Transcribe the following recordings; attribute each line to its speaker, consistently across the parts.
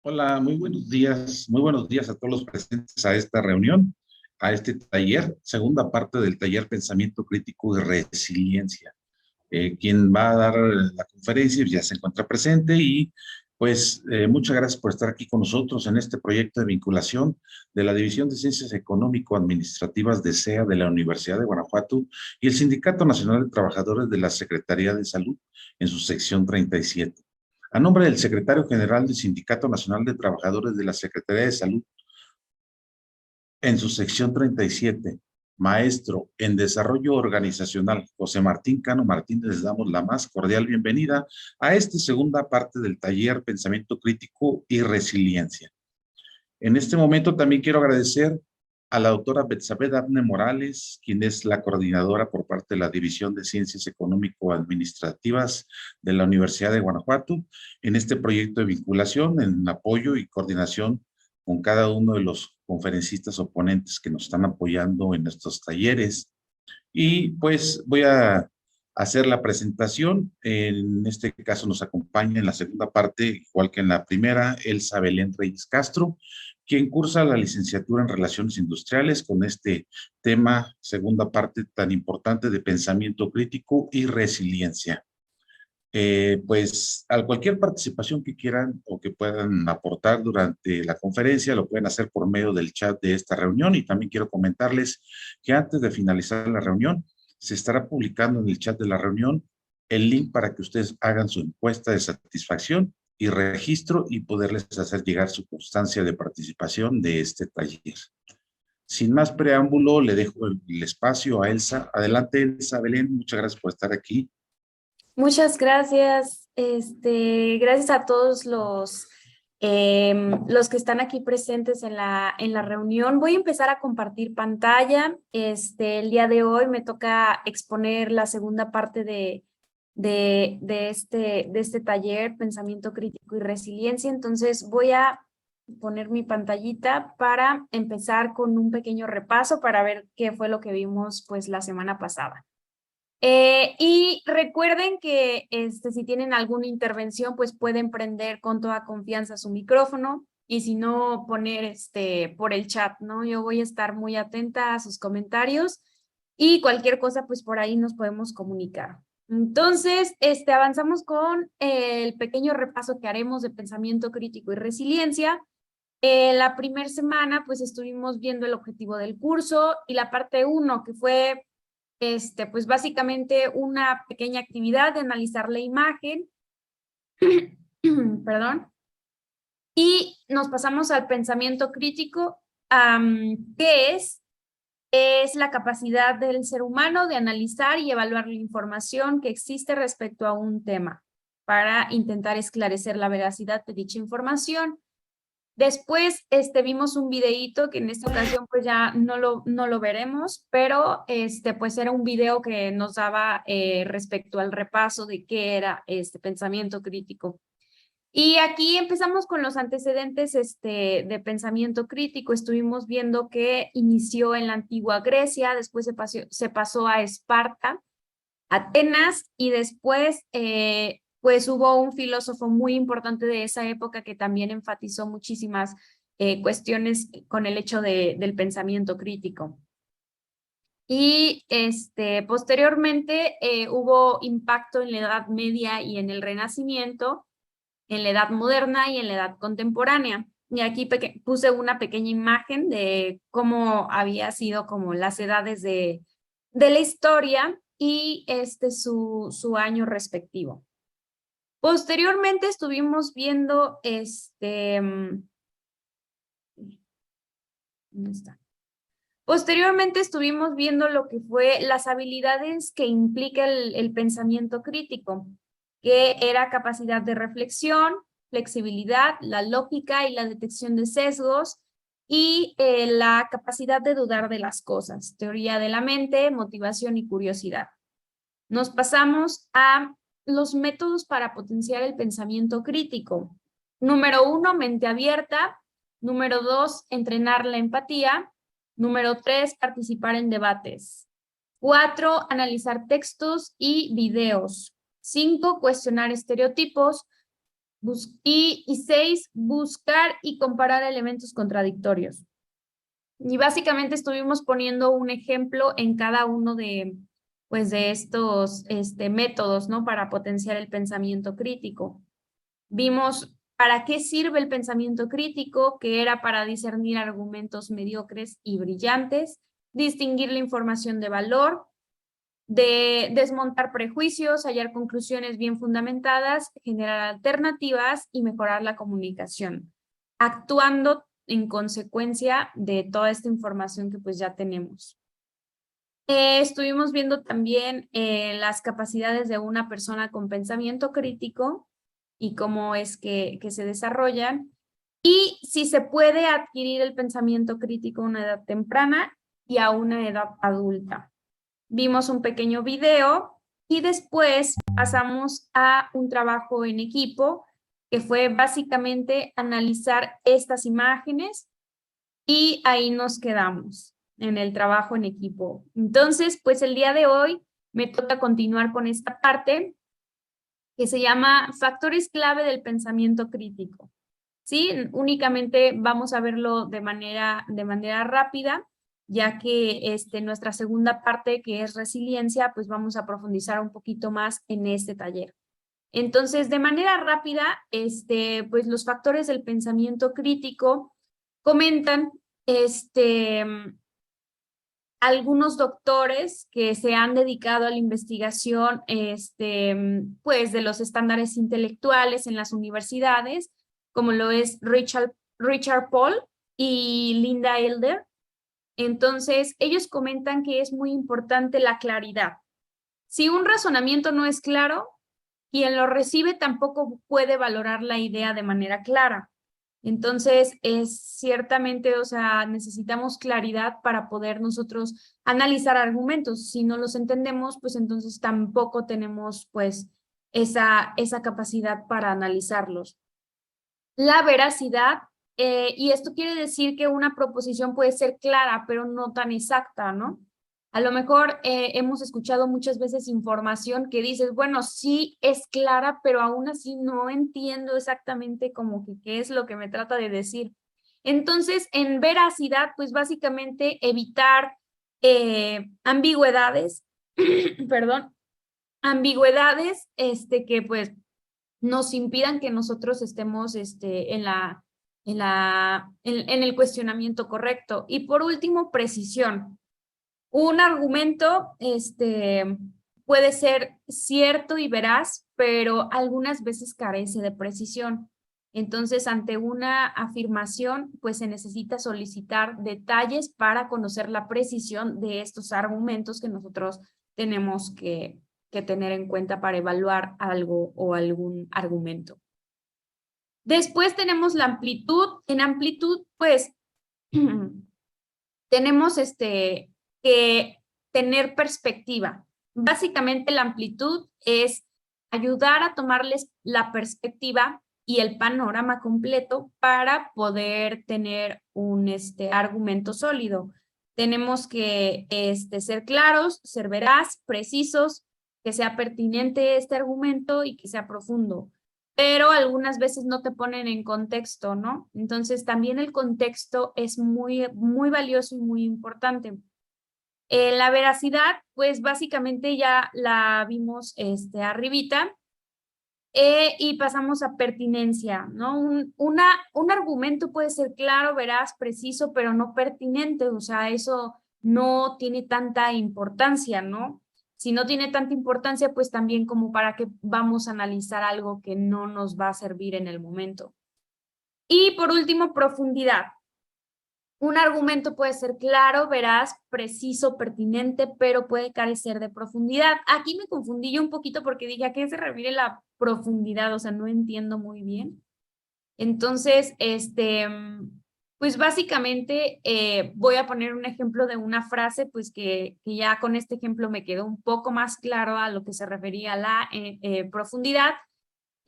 Speaker 1: Hola, muy buenos días a todos los presentes a esta reunión, a este taller, segunda parte del taller Pensamiento Crítico y Resiliencia. Quien va a dar la conferencia ya se encuentra presente y pues muchas gracias por estar aquí con nosotros en este proyecto de vinculación de la División de Ciencias Económico-Administrativas de CEA de la Universidad de Guanajuato y el Sindicato Nacional de Trabajadores de la Secretaría de Salud en su sección 37. A nombre del secretario general del Sindicato Nacional de Trabajadores de la Secretaría de Salud, en su sección 37, maestro en desarrollo organizacional, José Martín Cano Martínez, les damos la más cordial bienvenida a esta segunda parte del taller Pensamiento Crítico y Resiliencia. En este momento también quiero agradecer a la doctora Betsabe Dafne Morales, quien es la coordinadora por parte de la División de Ciencias Económico-Administrativas de la Universidad de Guanajuato, en este proyecto de vinculación, en apoyo y coordinación con cada uno de los conferencistas o ponentes que nos están apoyando en estos talleres. Y pues voy a hacer la presentación. En este caso nos acompaña en la segunda parte, igual que en la primera, Elsa Belén Reyes Castro, quien cursa la licenciatura en Relaciones Industriales con este tema, segunda parte tan importante de pensamiento crítico y resiliencia. Pues a cualquier participación que quieran o que puedan aportar durante la conferencia lo pueden hacer por medio del chat de esta reunión, y también quiero comentarles que antes de finalizar la reunión se estará publicando en el chat de la reunión el link para que ustedes hagan su encuesta de satisfacción y registro y poderles hacer llegar su constancia de participación de este taller. Sin más preámbulo, le dejo el espacio a Elsa. Adelante, Elsa Belén, muchas gracias por estar aquí.
Speaker 2: Muchas gracias. Gracias a todos los que están aquí presentes en la reunión. Voy a empezar a compartir pantalla. El día de hoy me toca exponer la segunda parte de este taller, Pensamiento Crítico y Resiliencia. Entonces voy a poner mi pantallita para empezar con un pequeño repaso para ver qué fue lo que vimos pues la semana pasada. Y recuerden que si tienen alguna intervención, pues pueden prender con toda confianza su micrófono, y si no, poner por el chat, ¿no? Yo voy a estar muy atenta a sus comentarios y cualquier cosa, pues por ahí nos podemos comunicar. Entonces, avanzamos con el pequeño repaso que haremos de pensamiento crítico y resiliencia. La primera semana, pues estuvimos viendo el objetivo del curso y la parte 1, que fue pues básicamente una pequeña actividad de analizar la imagen, perdón, y nos pasamos al pensamiento crítico, que es la capacidad del ser humano de analizar y evaluar la información que existe respecto a un tema para intentar esclarecer la veracidad de dicha información. Después vimos un videíto que en esta ocasión pues ya no lo veremos, pero pues era un video que nos daba respecto al repaso de qué era este pensamiento crítico. Y aquí empezamos con los antecedentes de pensamiento crítico. Estuvimos viendo que inició en la antigua Grecia, después se pasó a Esparta, Atenas, y después pues hubo un filósofo muy importante de esa época que también enfatizó muchísimas cuestiones con el hecho del pensamiento crítico. Y posteriormente hubo impacto en la Edad Media y en el Renacimiento, en la Edad Moderna y en la Edad Contemporánea. Y aquí puse una pequeña imagen de cómo había sido como las edades de la historia y su año respectivo. Posteriormente estuvimos viendo ¿dónde está? Posteriormente estuvimos viendo lo que fue las habilidades que implica el pensamiento crítico, que era capacidad de reflexión, flexibilidad, la lógica y la detección de sesgos, y la capacidad de dudar de las cosas, teoría de la mente, motivación y curiosidad. Nos pasamos a los métodos para potenciar el pensamiento crítico. Número 1, mente abierta. Número 2, entrenar la empatía. Número 3, participar en debates. 4, analizar textos y videos. 5, cuestionar estereotipos. y 6, buscar y comparar elementos contradictorios. Y básicamente estuvimos poniendo un ejemplo en cada uno pues, de estos métodos, ¿no? Para potenciar el pensamiento crítico. Vimos para qué sirve el pensamiento crítico, que era para discernir argumentos mediocres y brillantes, distinguir la información de valor, de desmontar prejuicios, hallar conclusiones bien fundamentadas, generar alternativas y mejorar la comunicación, actuando en consecuencia de toda esta información que pues ya tenemos. Estuvimos viendo también las capacidades de una persona con pensamiento crítico y cómo es que se desarrollan, y si se puede adquirir el pensamiento crítico a una edad temprana y a una edad adulta. Vimos un pequeño video y después pasamos a un trabajo en equipo, que fue básicamente analizar estas imágenes, y ahí nos quedamos en el trabajo en equipo. Entonces, pues el día de hoy me toca continuar con esta parte que se llama factores clave del pensamiento crítico. ¿Sí? Únicamente vamos a verlo de manera rápida, ya que nuestra segunda parte, que es resiliencia, pues vamos a profundizar un poquito más en este taller. Entonces, de manera rápida, pues los factores del pensamiento crítico comentan algunos doctores que se han dedicado a la investigación pues de los estándares intelectuales en las universidades, como lo es Richard Paul y Linda Elder. Entonces, ellos comentan que es muy importante la claridad. Si un razonamiento no es claro, quien lo recibe tampoco puede valorar la idea de manera clara. Entonces, es ciertamente, o sea, necesitamos claridad para poder nosotros analizar argumentos. Si no los entendemos, pues entonces tampoco tenemos, pues, esa capacidad para analizarlos. La veracidad, y esto quiere decir que una proposición puede ser clara, pero no tan exacta, ¿no? A lo mejor hemos escuchado muchas veces información que dices, bueno, sí es clara, pero aún así no entiendo exactamente como que qué es lo que me trata de decir. Entonces, en veracidad, pues básicamente evitar ambigüedades, perdón, ambigüedades que pues nos impidan que nosotros estemos en el cuestionamiento correcto. Y por último, precisión. Un argumento puede ser cierto y veraz, pero algunas veces carece de precisión. Entonces, ante una afirmación, pues se necesita solicitar detalles para conocer la precisión de estos argumentos que nosotros tenemos que tener en cuenta para evaluar algo o algún argumento. Después tenemos la amplitud. En amplitud, pues, tenemos que tener perspectiva. Básicamente la amplitud es ayudar a tomarles la perspectiva y el panorama completo para poder tener un argumento sólido. Tenemos que ser claros, ser veraz, precisos, que sea pertinente este argumento y que sea profundo, pero algunas veces no te ponen en contexto, ¿no? Entonces también el contexto es muy, muy valioso y muy importante. La veracidad, pues básicamente ya la vimos arribita, y pasamos a pertinencia, ¿no? Un argumento puede ser claro, veraz, preciso, pero no pertinente, o sea, eso no tiene tanta importancia, ¿no? Si no tiene tanta importancia, pues también como para qué vamos a analizar algo que no nos va a servir en el momento. Y por último, profundidad. Un argumento puede ser claro, veraz, preciso, pertinente, pero puede carecer de profundidad. Aquí me confundí yo un poquito porque dije, ¿a qué se refiere la profundidad? O sea, no entiendo muy bien. Entonces, pues básicamente voy a poner un ejemplo de una frase, pues que ya con este ejemplo me quedó un poco más claro a lo que se refería a la profundidad.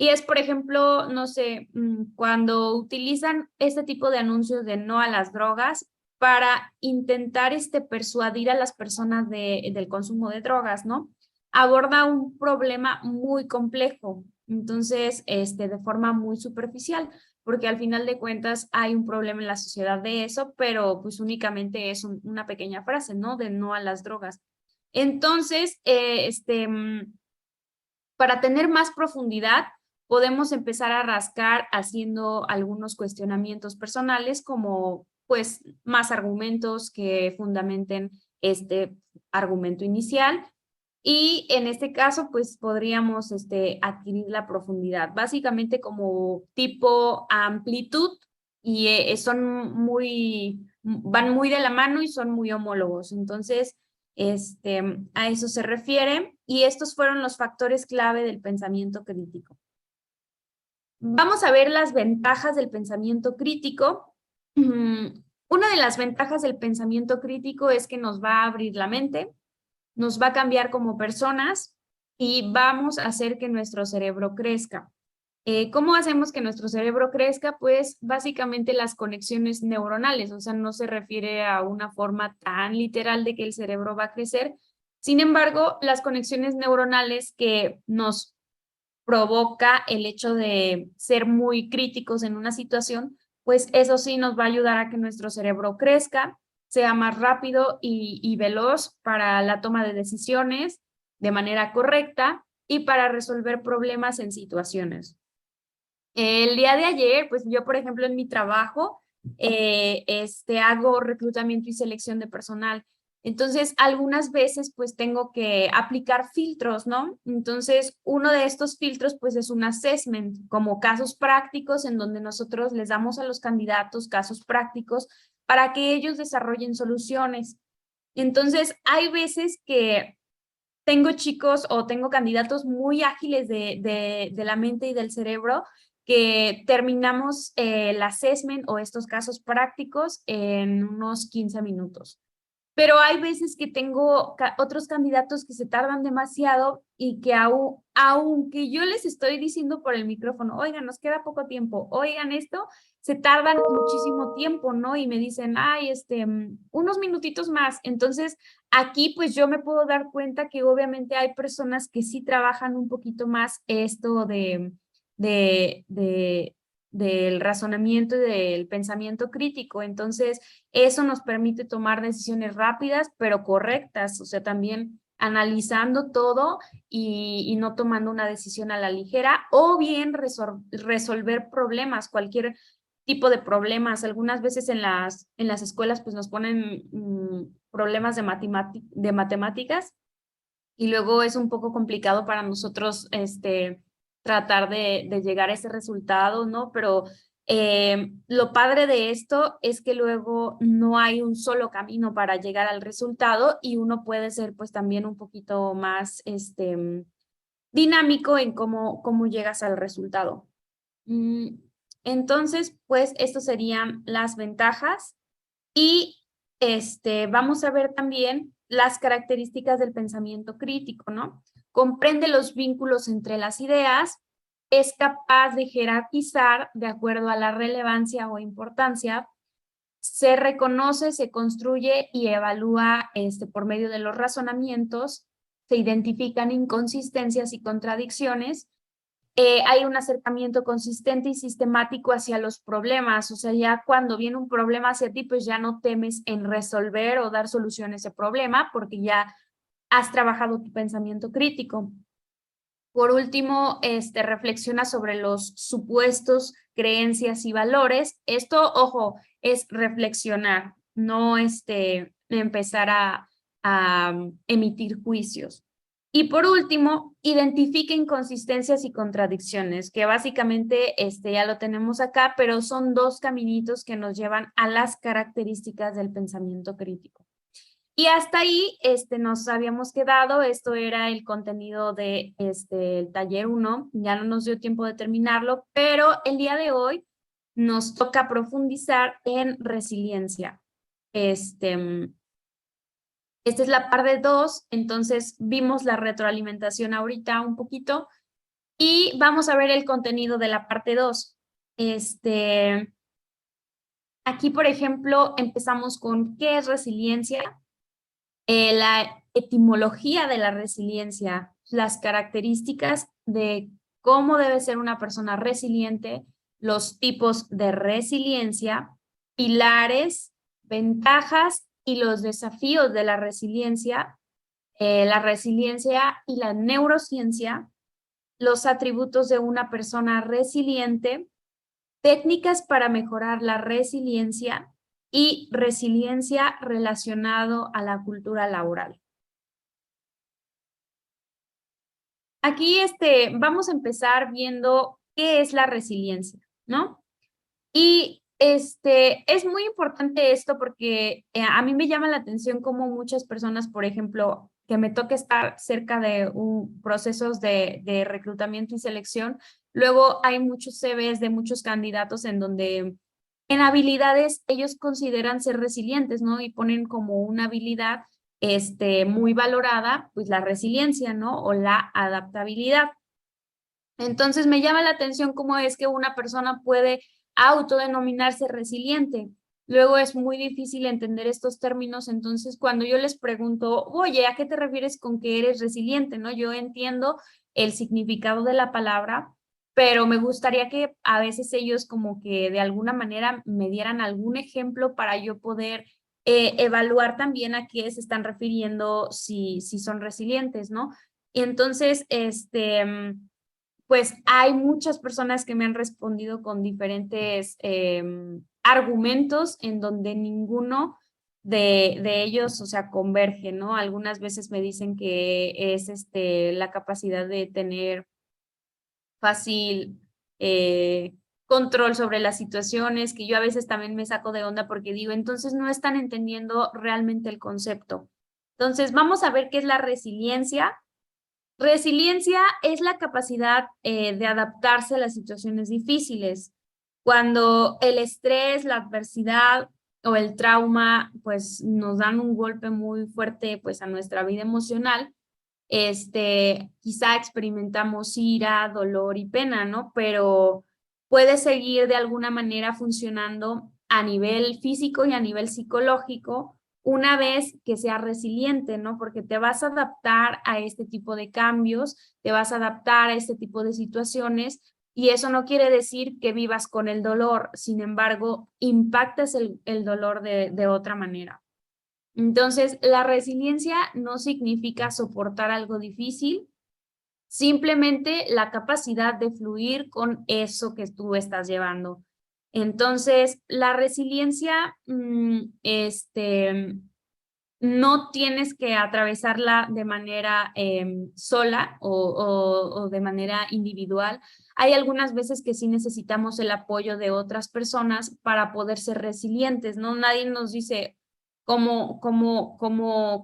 Speaker 2: Y es, por ejemplo, no sé, cuando utilizan este tipo de anuncios de no a las drogas para intentar persuadir a las personas del consumo de drogas, ¿no? Aborda un problema muy complejo. Entonces, de forma muy superficial, porque al final de cuentas hay un problema en la sociedad de eso, pero pues únicamente es una pequeña frase, ¿no? De no a las drogas. Entonces, para tener más profundidad, podemos empezar a rascar haciendo algunos cuestionamientos personales, como pues más argumentos que fundamenten este argumento inicial. Y en este caso, pues podríamos adquirir la profundidad, básicamente como tipo amplitud, y van muy de la mano y son muy homólogos. Entonces, a eso se refiere, y estos fueron los factores clave del pensamiento crítico. Vamos a ver las ventajas del pensamiento crítico. Una de las ventajas del pensamiento crítico es que nos va a abrir la mente, nos va a cambiar como personas y vamos a hacer que nuestro cerebro crezca. ¿Cómo hacemos que nuestro cerebro crezca? Pues básicamente las conexiones neuronales, o sea, no se refiere a una forma tan literal de que el cerebro va a crecer. Sin embargo, las conexiones neuronales que nos provoca el hecho de ser muy críticos en una situación, pues eso sí nos va a ayudar a que nuestro cerebro crezca, sea más rápido y veloz para la toma de decisiones de manera correcta y para resolver problemas en situaciones. El día de ayer, pues yo, por ejemplo, en mi trabajo, hago reclutamiento y selección de personal. Entonces, algunas veces, pues tengo que aplicar filtros, ¿no? Entonces, uno de estos filtros, pues es un assessment, como casos prácticos en donde nosotros les damos a los candidatos casos prácticos para que ellos desarrollen soluciones. Entonces, hay veces que tengo chicos o tengo candidatos muy ágiles de la mente y del cerebro que terminamos el assessment o estos casos prácticos en unos 15 minutos. Pero hay veces que tengo otros candidatos que se tardan demasiado y que aunque yo les estoy diciendo por el micrófono, oigan, nos queda poco tiempo, oigan esto, se tardan muchísimo tiempo, ¿no? Y me dicen, ay, unos minutitos más. Entonces, aquí pues yo me puedo dar cuenta que obviamente hay personas que sí trabajan un poquito más esto de, de, del razonamiento y del pensamiento crítico. Entonces, eso nos permite tomar decisiones rápidas, pero correctas, o sea, también analizando todo y no tomando una decisión a la ligera, o bien resolver problemas, cualquier tipo de problemas. Algunas veces en las escuelas pues nos ponen problemas de matemáticas y luego es un poco complicado para nosotros tratar de llegar a ese resultado, ¿no? Pero lo padre de esto es que luego no hay un solo camino para llegar al resultado y uno puede ser pues también un poquito más dinámico en cómo llegas al resultado. Entonces, pues, estas serían las ventajas y vamos a ver también las características del pensamiento crítico, ¿no? Comprende los vínculos entre las ideas, es capaz de jerarquizar de acuerdo a la relevancia o importancia, se reconoce, se construye y evalúa por medio de los razonamientos, se identifican inconsistencias y contradicciones, hay un acercamiento consistente y sistemático hacia los problemas, o sea, ya cuando viene un problema hacia ti, pues ya no temes en resolver o dar solución a ese problema porque ya has trabajado tu pensamiento crítico. Por último, reflexiona sobre los supuestos, creencias y valores. Esto, ojo, es reflexionar, no empezar a emitir juicios. Y por último, identifica inconsistencias y contradicciones, que básicamente ya lo tenemos acá, pero son dos caminitos que nos llevan a las características del pensamiento crítico. Y hasta ahí nos habíamos quedado, esto era el contenido de el taller 1, ya no nos dio tiempo de terminarlo, pero el día de hoy nos toca profundizar en resiliencia. Esta es la parte 2, entonces vimos la retroalimentación ahorita un poquito y vamos a ver el contenido de la parte 2. Aquí, por ejemplo, empezamos con ¿qué es resiliencia? La etimología de la resiliencia, las características de cómo debe ser una persona resiliente, los tipos de resiliencia, pilares, ventajas y los desafíos de la resiliencia y la neurociencia, los atributos de una persona resiliente, técnicas para mejorar la resiliencia y resiliencia relacionado a la cultura laboral. Aquí vamos a empezar viendo qué es la resiliencia, ¿no? Y es muy importante esto porque a mí me llama la atención cómo muchas personas, por ejemplo, que me toca estar cerca de procesos de reclutamiento y selección, luego hay muchos CVs de muchos candidatos en donde en habilidades ellos consideran ser resilientes, ¿no? Y ponen como una habilidad muy valorada, pues la resiliencia, ¿no? O la adaptabilidad. Entonces me llama la atención cómo es que una persona puede autodenominarse resiliente. Luego es muy difícil entender estos términos, entonces cuando yo les pregunto, oye, ¿a qué te refieres con que eres resiliente? ¿No? Yo entiendo el significado de la palabra, pero me gustaría que a veces ellos como que de alguna manera me dieran algún ejemplo para yo poder evaluar también a qué se están refiriendo si son resilientes, ¿no? Y entonces, pues hay muchas personas que me han respondido con diferentes argumentos en donde ninguno de ellos, o sea, converge, ¿no? Algunas veces me dicen que es la capacidad de tener fácil control sobre las situaciones, que yo a veces también me saco de onda porque digo, entonces no están entendiendo realmente el concepto. Entonces, vamos a ver qué es la resiliencia. Resiliencia es la capacidad de adaptarse a las situaciones difíciles. Cuando el estrés, la adversidad o el trauma pues nos dan un golpe muy fuerte pues a nuestra vida emocional, quizá experimentamos ira, dolor y pena, ¿no? Pero puede seguir de alguna manera funcionando a nivel físico y a nivel psicológico una vez que seas resiliente, ¿no? Porque te vas a adaptar a este tipo de cambios, te vas a adaptar a este tipo de situaciones y eso no quiere decir que vivas con el dolor, sin embargo, impactas el dolor de otra manera. Entonces, la resiliencia no significa soportar algo difícil, simplemente la capacidad de fluir con eso que tú estás llevando. Entonces, la resiliencia, no tienes que atravesarla de manera sola o de manera individual. Hay algunas veces que sí necesitamos el apoyo de otras personas para poder ser resilientes, ¿no? Nadie nos dice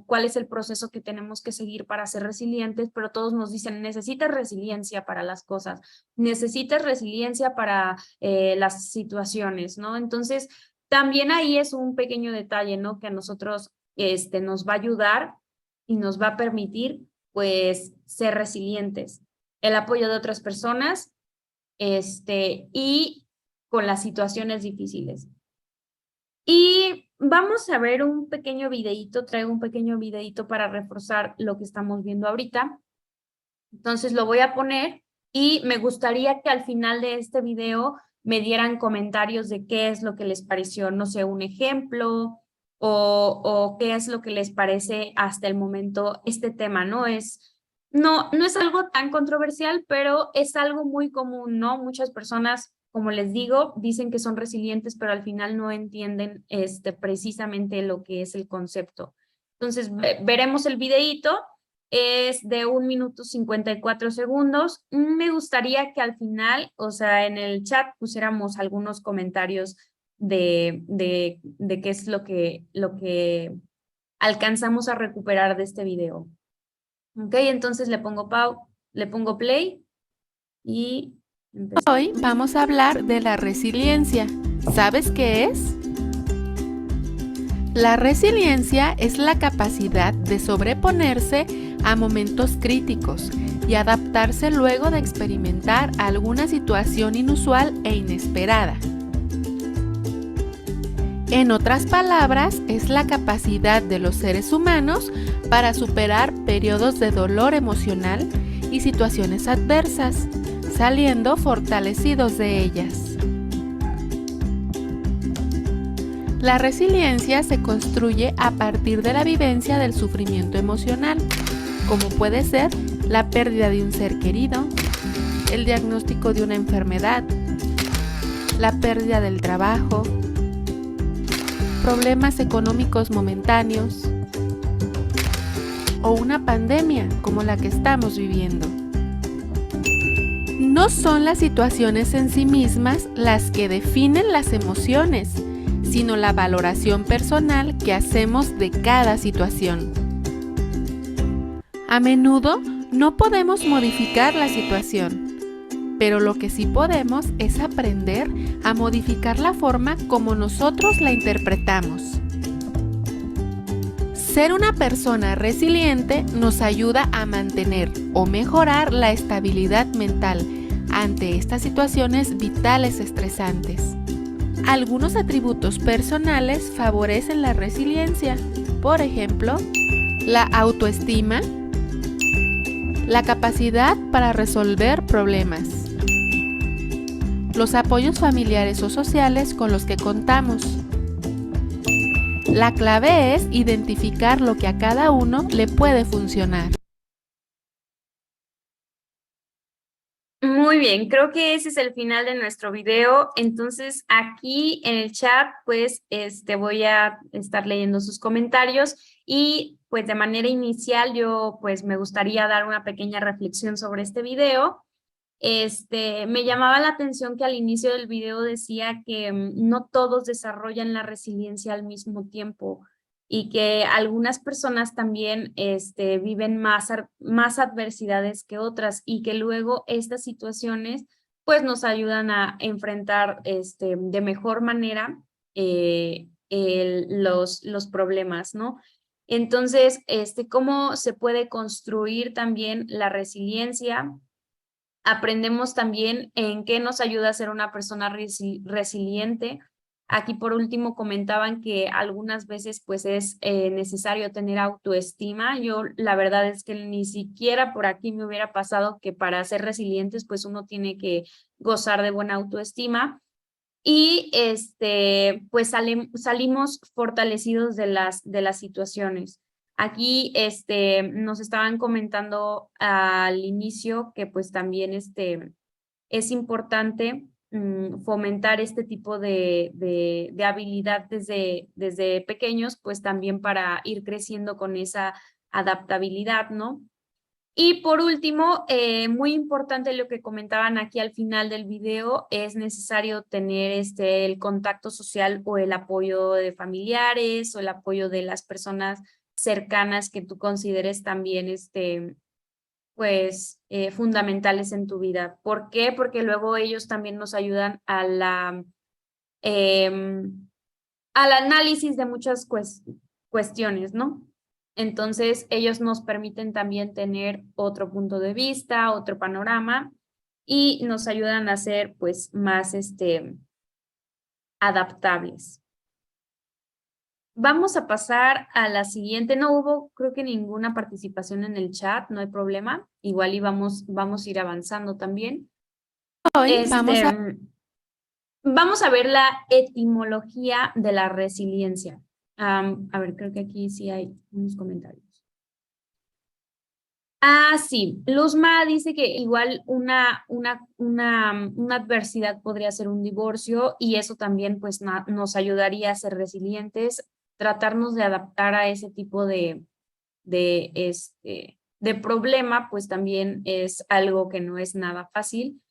Speaker 2: cuál es el proceso que tenemos que seguir para ser resilientes, pero todos nos dicen, necesitas resiliencia para las cosas, necesitas resiliencia para las situaciones, ¿no? Entonces, también ahí es un pequeño detalle, ¿no? Que a nosotros nos va a ayudar y nos va a permitir, pues, ser resilientes. El apoyo de otras personas, y con las situaciones difíciles. Y vamos a ver un pequeño videíto, traigo un pequeño videíto para reforzar lo que estamos viendo ahorita. Entonces lo voy a poner y me gustaría que al final de este video me dieran comentarios de qué es lo que les pareció, no sé, un ejemplo o qué es lo que les parece hasta el momento este tema, ¿no? No es algo tan controversial, pero es algo muy común, ¿no? Muchas personas, como les digo, dicen que son resilientes, pero al final no entienden precisamente lo que es el concepto. Entonces, veremos el videíto. Es de 1 minuto 54 segundos. Me gustaría que al final, o sea, en el chat pusiéramos algunos comentarios de qué es lo que alcanzamos a recuperar de este video. Ok, entonces le pongo play y empezamos.
Speaker 3: Hoy vamos a hablar de la resiliencia. ¿Sabes qué es? La resiliencia es la capacidad de sobreponerse a momentos críticos y adaptarse luego de experimentar alguna situación inusual e inesperada. En otras palabras, es la capacidad de los seres humanos para superar periodos de dolor emocional y situaciones adversas, saliendo fortalecidos de ellas. La resiliencia se construye a partir de la vivencia del sufrimiento emocional, como puede ser la pérdida de un ser querido, el diagnóstico de una enfermedad, la pérdida del trabajo, problemas económicos momentáneos o una pandemia como la que estamos viviendo. No son las situaciones en sí mismas las que definen las emociones, sino la valoración personal que hacemos de cada situación. A menudo no podemos modificar la situación, pero lo que sí podemos es aprender a modificar la forma como nosotros la interpretamos. Ser una persona resiliente nos ayuda a mantener o mejorar la estabilidad mental ante estas situaciones vitales estresantes. Algunos atributos personales favorecen la resiliencia, por ejemplo, la autoestima, la capacidad para resolver problemas, los apoyos familiares o sociales con los que contamos. La clave es identificar lo que a cada uno le puede funcionar.
Speaker 2: Muy bien, creo que ese es el final de nuestro video. Entonces, aquí en el chat, pues, voy a estar leyendo sus comentarios y, pues, de manera inicial, yo, pues, me gustaría dar una pequeña reflexión sobre este video. Me llamaba la atención que al inicio del video decía que no todos desarrollan la resiliencia al mismo tiempo y que algunas personas también viven más adversidades que otras y que luego estas situaciones pues nos ayudan a enfrentar de mejor manera los problemas, ¿no? Entonces, ¿cómo se puede construir también la resiliencia? Aprendemos también en qué nos ayuda a ser una persona resiliente. Aquí por último comentaban que algunas veces pues es necesario tener autoestima. Yo la verdad es que ni siquiera por aquí me hubiera pasado que para ser resilientes pues uno tiene que gozar de buena autoestima. Y pues salimos fortalecidos de las situaciones. Aquí nos estaban comentando al inicio que pues también es importante fomentar este tipo de habilidad desde pequeños, pues también para ir creciendo con esa adaptabilidad, ¿no? Y por último, muy importante lo que comentaban aquí al final del video, es necesario tener el contacto social o el apoyo de familiares o el apoyo de las personas cercanas que tú consideres también pues fundamentales en tu vida. ¿Por qué? Porque luego ellos también nos ayudan al análisis de muchas cuestiones, ¿no? Entonces, ellos nos permiten también tener otro punto de vista, otro panorama y nos ayudan a ser pues más adaptables. Vamos a pasar a la siguiente. No hubo, creo que ninguna participación en el chat, no hay problema. Igual y vamos a ir avanzando también.
Speaker 3: Hoy
Speaker 2: vamos a ver la etimología de la resiliencia. A ver, creo que aquí sí hay unos comentarios. Sí, Luzma dice que igual una adversidad podría ser un divorcio y eso también pues nos ayudaría a ser resilientes, tratarnos de adaptar a ese tipo de problema, pues también es algo que no es nada fácil.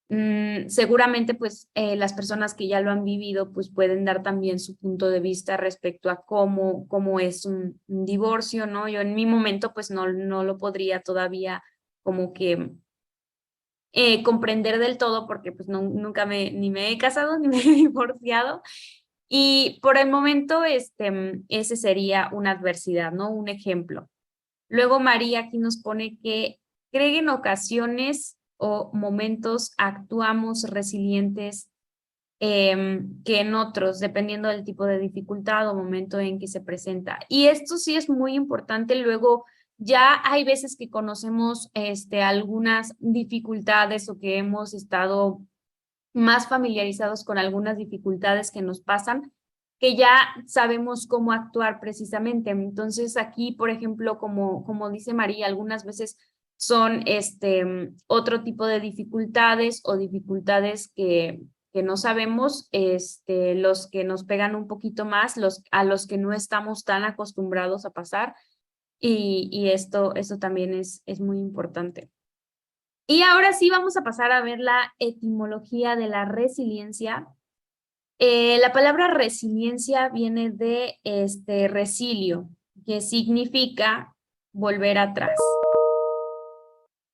Speaker 2: Seguramente pues las personas que ya lo han vivido pues pueden dar también su punto de vista respecto a cómo es un divorcio, ¿no? Yo en mi momento pues no lo podría todavía como que comprender del todo porque pues nunca ni me he casado ni me he divorciado y por el momento ese sería una adversidad, ¿no? Un ejemplo. Luego María aquí nos pone que cree que en ocasiones o momentos actuamos resilientes que en otros, dependiendo del tipo de dificultad o momento en que se presenta. Y esto sí es muy importante luego Ya hay veces que conocemos algunas dificultades o que hemos estado más familiarizados con algunas dificultades que nos pasan, que ya sabemos cómo actuar precisamente. Entonces aquí, por ejemplo, como dice María, algunas veces son otro tipo de dificultades o dificultades que no sabemos, los que nos pegan un poquito más, a los que no estamos tan acostumbrados a pasar, y esto también es muy importante. Y ahora sí vamos a pasar a ver la etimología de la resiliencia. La palabra resiliencia viene de resilio, que significa volver atrás.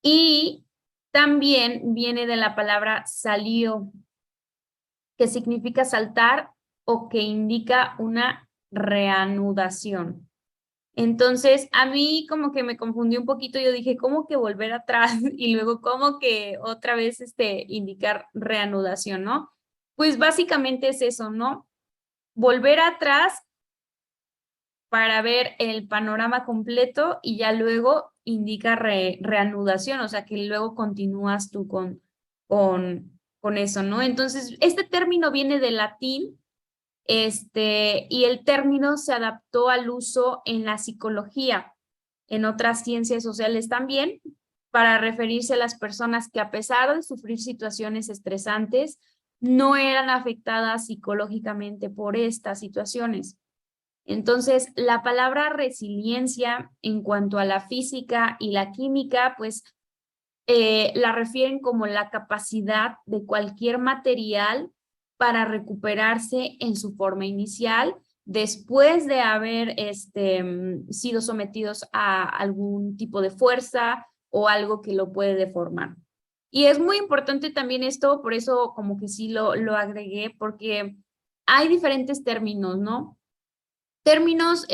Speaker 2: Y también viene de la palabra salio, que significa saltar o que indica una reanudación. Entonces, a mí como que me confundí un poquito, yo dije, ¿cómo que volver atrás? Y luego, ¿cómo que otra vez indicar reanudación, no? Pues básicamente es eso, ¿no? Volver atrás para ver el panorama completo y ya luego indica reanudación, o sea que luego continúas tú con eso, ¿no? Entonces, este término viene del latín, y el término se adaptó al uso en la psicología, en otras ciencias sociales también, para referirse a las personas que a pesar de sufrir situaciones estresantes, no eran afectadas psicológicamente por estas situaciones. Entonces, la palabra resiliencia en cuanto a la física y la química, pues la refieren como la capacidad de cualquier material para recuperarse en su forma inicial después de haber sido sometidos a algún tipo de fuerza o algo que lo puede deformar. Y es muy importante también esto, por eso como que sí lo agregué, porque hay diferentes términos, ¿no? Términos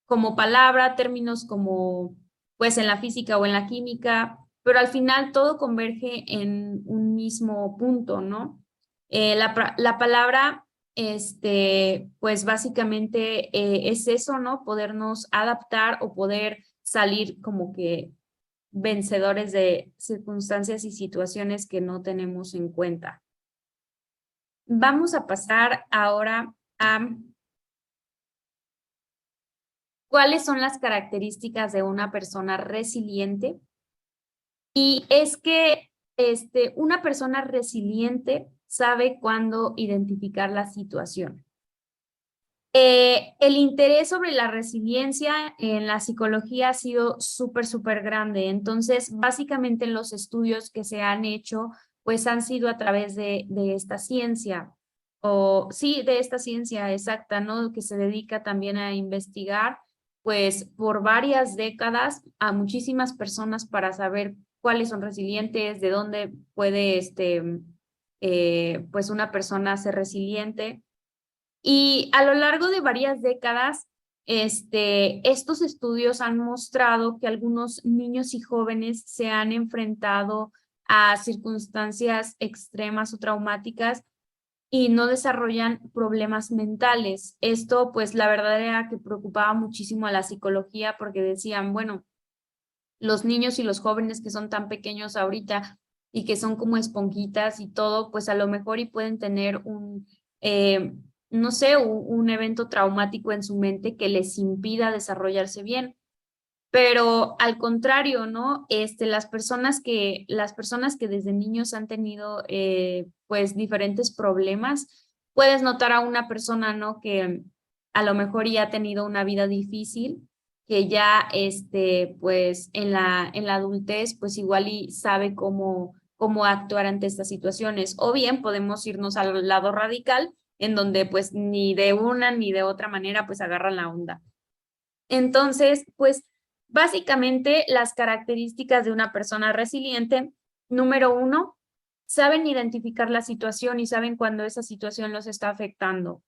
Speaker 2: como palabra, términos como pues en la física o en la química, pero al final todo converge en un mismo punto, ¿no? La palabra, pues básicamente es eso, ¿no? Podernos adaptar o poder salir como que vencedores de circunstancias y situaciones que no tenemos en cuenta. Vamos a pasar ahora a cuáles son las características de una persona resiliente. Y es que una persona resiliente sabe cuándo identificar la situación. El interés sobre la resiliencia en la psicología ha sido súper grande. Entonces, básicamente los estudios que se han hecho, pues han sido a través de esta ciencia, o sí, de esta ciencia exacta, ¿no? Que se dedica también a investigar, pues por varias décadas a muchísimas personas para saber cuáles son resilientes, de dónde puede, pues una persona ser resiliente. Y a lo largo de varias décadas, estos estudios han mostrado que algunos niños y jóvenes se han enfrentado a circunstancias extremas o traumáticas y no desarrollan problemas mentales. Esto, pues, la verdad era que preocupaba muchísimo a la psicología porque decían, bueno, los niños y los jóvenes que son tan pequeños ahorita y que son como esponjitas y todo, pues a lo mejor y pueden tener no sé, un evento traumático en su mente que les impida desarrollarse bien. Pero al contrario, ¿no? Las personas que desde niños han tenido pues diferentes problemas, puedes notar a una persona, ¿no? Que a lo mejor ya ha tenido una vida difícil, que ya pues en la adultez pues igual y sabe cómo actuar ante estas situaciones. O bien podemos irnos al lado radical, en donde pues ni de una ni de otra manera pues agarran la onda. Entonces, pues básicamente las características de una persona resiliente, número 1, saben identificar la situación y saben cuando esa situación los está afectando.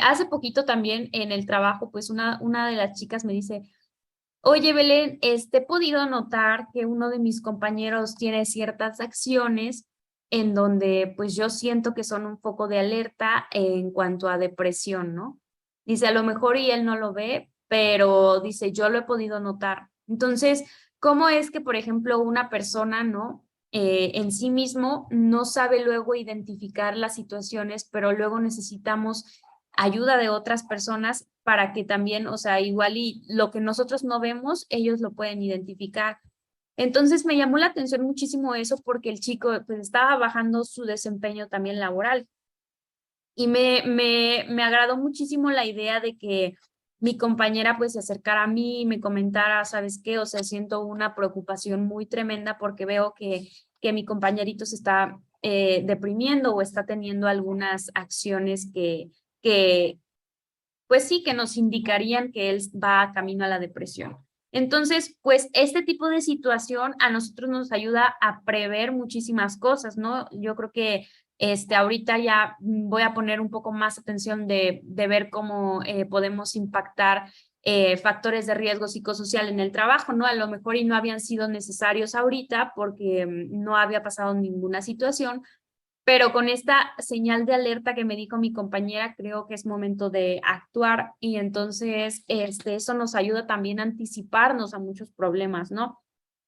Speaker 2: Hace poquito también en el trabajo, pues una de las chicas me dice, oye Belén, he podido notar que uno de mis compañeros tiene ciertas acciones en donde pues yo siento que son un foco de alerta en cuanto a depresión, ¿no? Dice, a lo mejor y él no lo ve, pero dice, yo lo he podido notar. Entonces, ¿cómo es que, por ejemplo, una persona, ¿no? En sí mismo no sabe luego identificar las situaciones, pero luego necesitamos ayuda de otras personas para que también, o sea, igual y lo que nosotros no vemos, ellos lo pueden identificar. Entonces me llamó la atención muchísimo eso porque el chico pues estaba bajando su desempeño también laboral. Y me agradó muchísimo la idea de que mi compañera pues se acercara a mí y me comentara, ¿sabes qué? O sea, siento una preocupación muy tremenda porque veo que mi compañerito se está deprimiendo o está teniendo algunas acciones que, pues sí, que nos indicarían que él va camino a la depresión. Entonces, pues este tipo de situación a nosotros nos ayuda a prever muchísimas cosas, ¿no? Yo creo que ahorita ya voy a poner un poco más atención de ver cómo podemos impactar factores de riesgo psicosocial en el trabajo, ¿no? A lo mejor y no habían sido necesarios ahorita porque no había pasado ninguna situación, pero con esta señal de alerta que me dijo mi compañera, creo que es momento de actuar y entonces eso nos ayuda también a anticiparnos a muchos problemas, ¿no?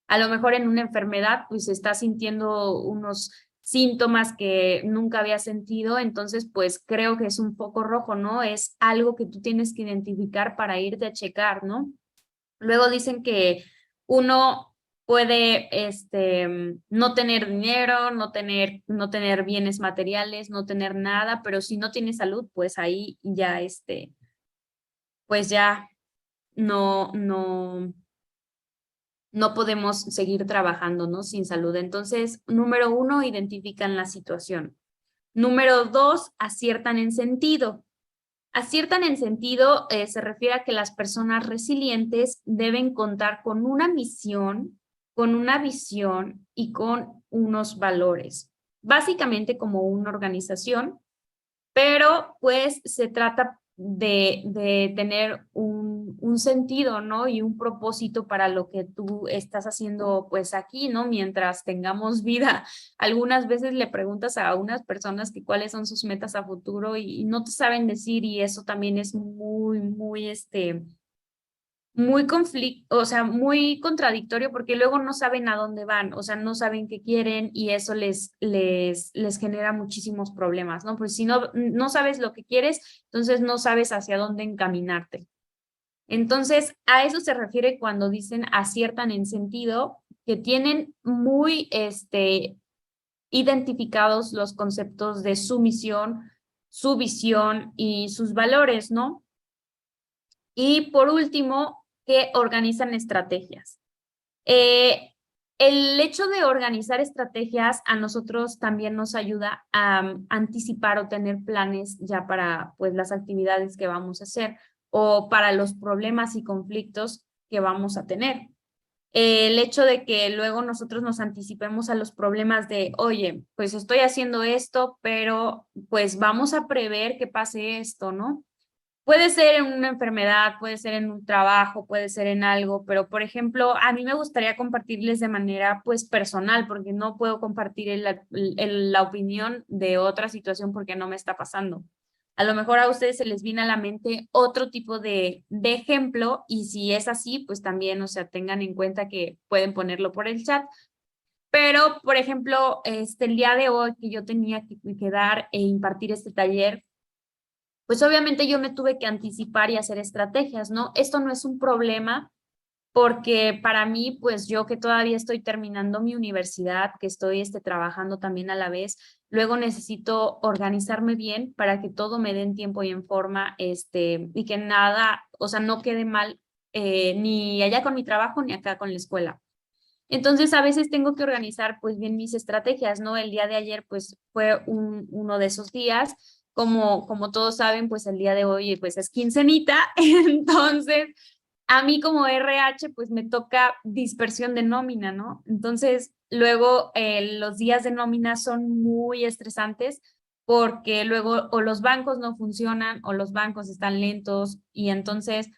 Speaker 2: A lo mejor en una enfermedad, pues está sintiendo unos síntomas que nunca había sentido, entonces pues creo que es un foco rojo, ¿no? Es algo que tú tienes que identificar para irte a checar, ¿no? Luego dicen que uno puede no tener dinero, no tener bienes materiales, no tener nada, pero si no tiene salud, pues ahí ya pues ya no, no, no podemos seguir trabajando, ¿no? Sin salud. Entonces, número 1, identifican la situación. Número 2, aciertan en sentido. Aciertan en sentido se refiere a que las personas resilientes deben contar con una misión, con una visión y con unos valores. Básicamente como una organización, pero pues se trata de tener un sentido, ¿no? Y un propósito para lo que tú estás haciendo pues aquí, ¿no? Mientras tengamos vida. Algunas veces le preguntas a unas personas que cuáles son sus metas a futuro y no te saben decir y eso también es muy o sea, muy contradictorio porque luego no saben a dónde van, o sea, no saben qué quieren y eso les genera muchísimos problemas, ¿no? Pues si no sabes lo que quieres, entonces no sabes hacia dónde encaminarte. Entonces, a eso se refiere cuando dicen aciertan en sentido, que tienen muy identificados los conceptos de su misión, su visión y sus valores, ¿no? Y por último, que organizan estrategias. El hecho de organizar estrategias a nosotros también nos ayuda a anticipar o tener planes ya para pues, las actividades que vamos a hacer o para los problemas y conflictos que vamos a tener. El hecho de que luego nosotros nos anticipemos a los problemas de, oye, pues estoy haciendo esto, pero pues vamos a prever que pase esto, ¿no? Puede ser en una enfermedad, puede ser en un trabajo, puede ser en algo, pero por ejemplo, a mí me gustaría compartirles de manera pues personal, porque no puedo compartir la opinión de otra situación porque no me está pasando. A lo mejor a ustedes se les viene a la mente otro tipo de ejemplo y si es así, pues también, o sea, tengan en cuenta que pueden ponerlo por el chat. Pero, por ejemplo, el día de hoy que yo tenía que dar e impartir este taller, pues obviamente yo me tuve que anticipar y hacer estrategias, ¿no? Esto no es un problema porque para mí, pues yo que todavía estoy terminando mi universidad, que estoy trabajando también a la vez, luego necesito organizarme bien para que todo me dé en tiempo y en forma, y que nada, o sea, no quede mal ni allá con mi trabajo ni acá con la escuela. Entonces, a veces tengo que organizar pues bien mis estrategias, ¿no? El día de ayer pues fue uno de esos días. Como todos saben, pues el día de hoy pues es quincenita, entonces a mí como RH pues me toca dispersión de nómina, ¿no? Entonces, luego los días de nómina son muy estresantes porque luego o los bancos no funcionan o los bancos están lentos y entonces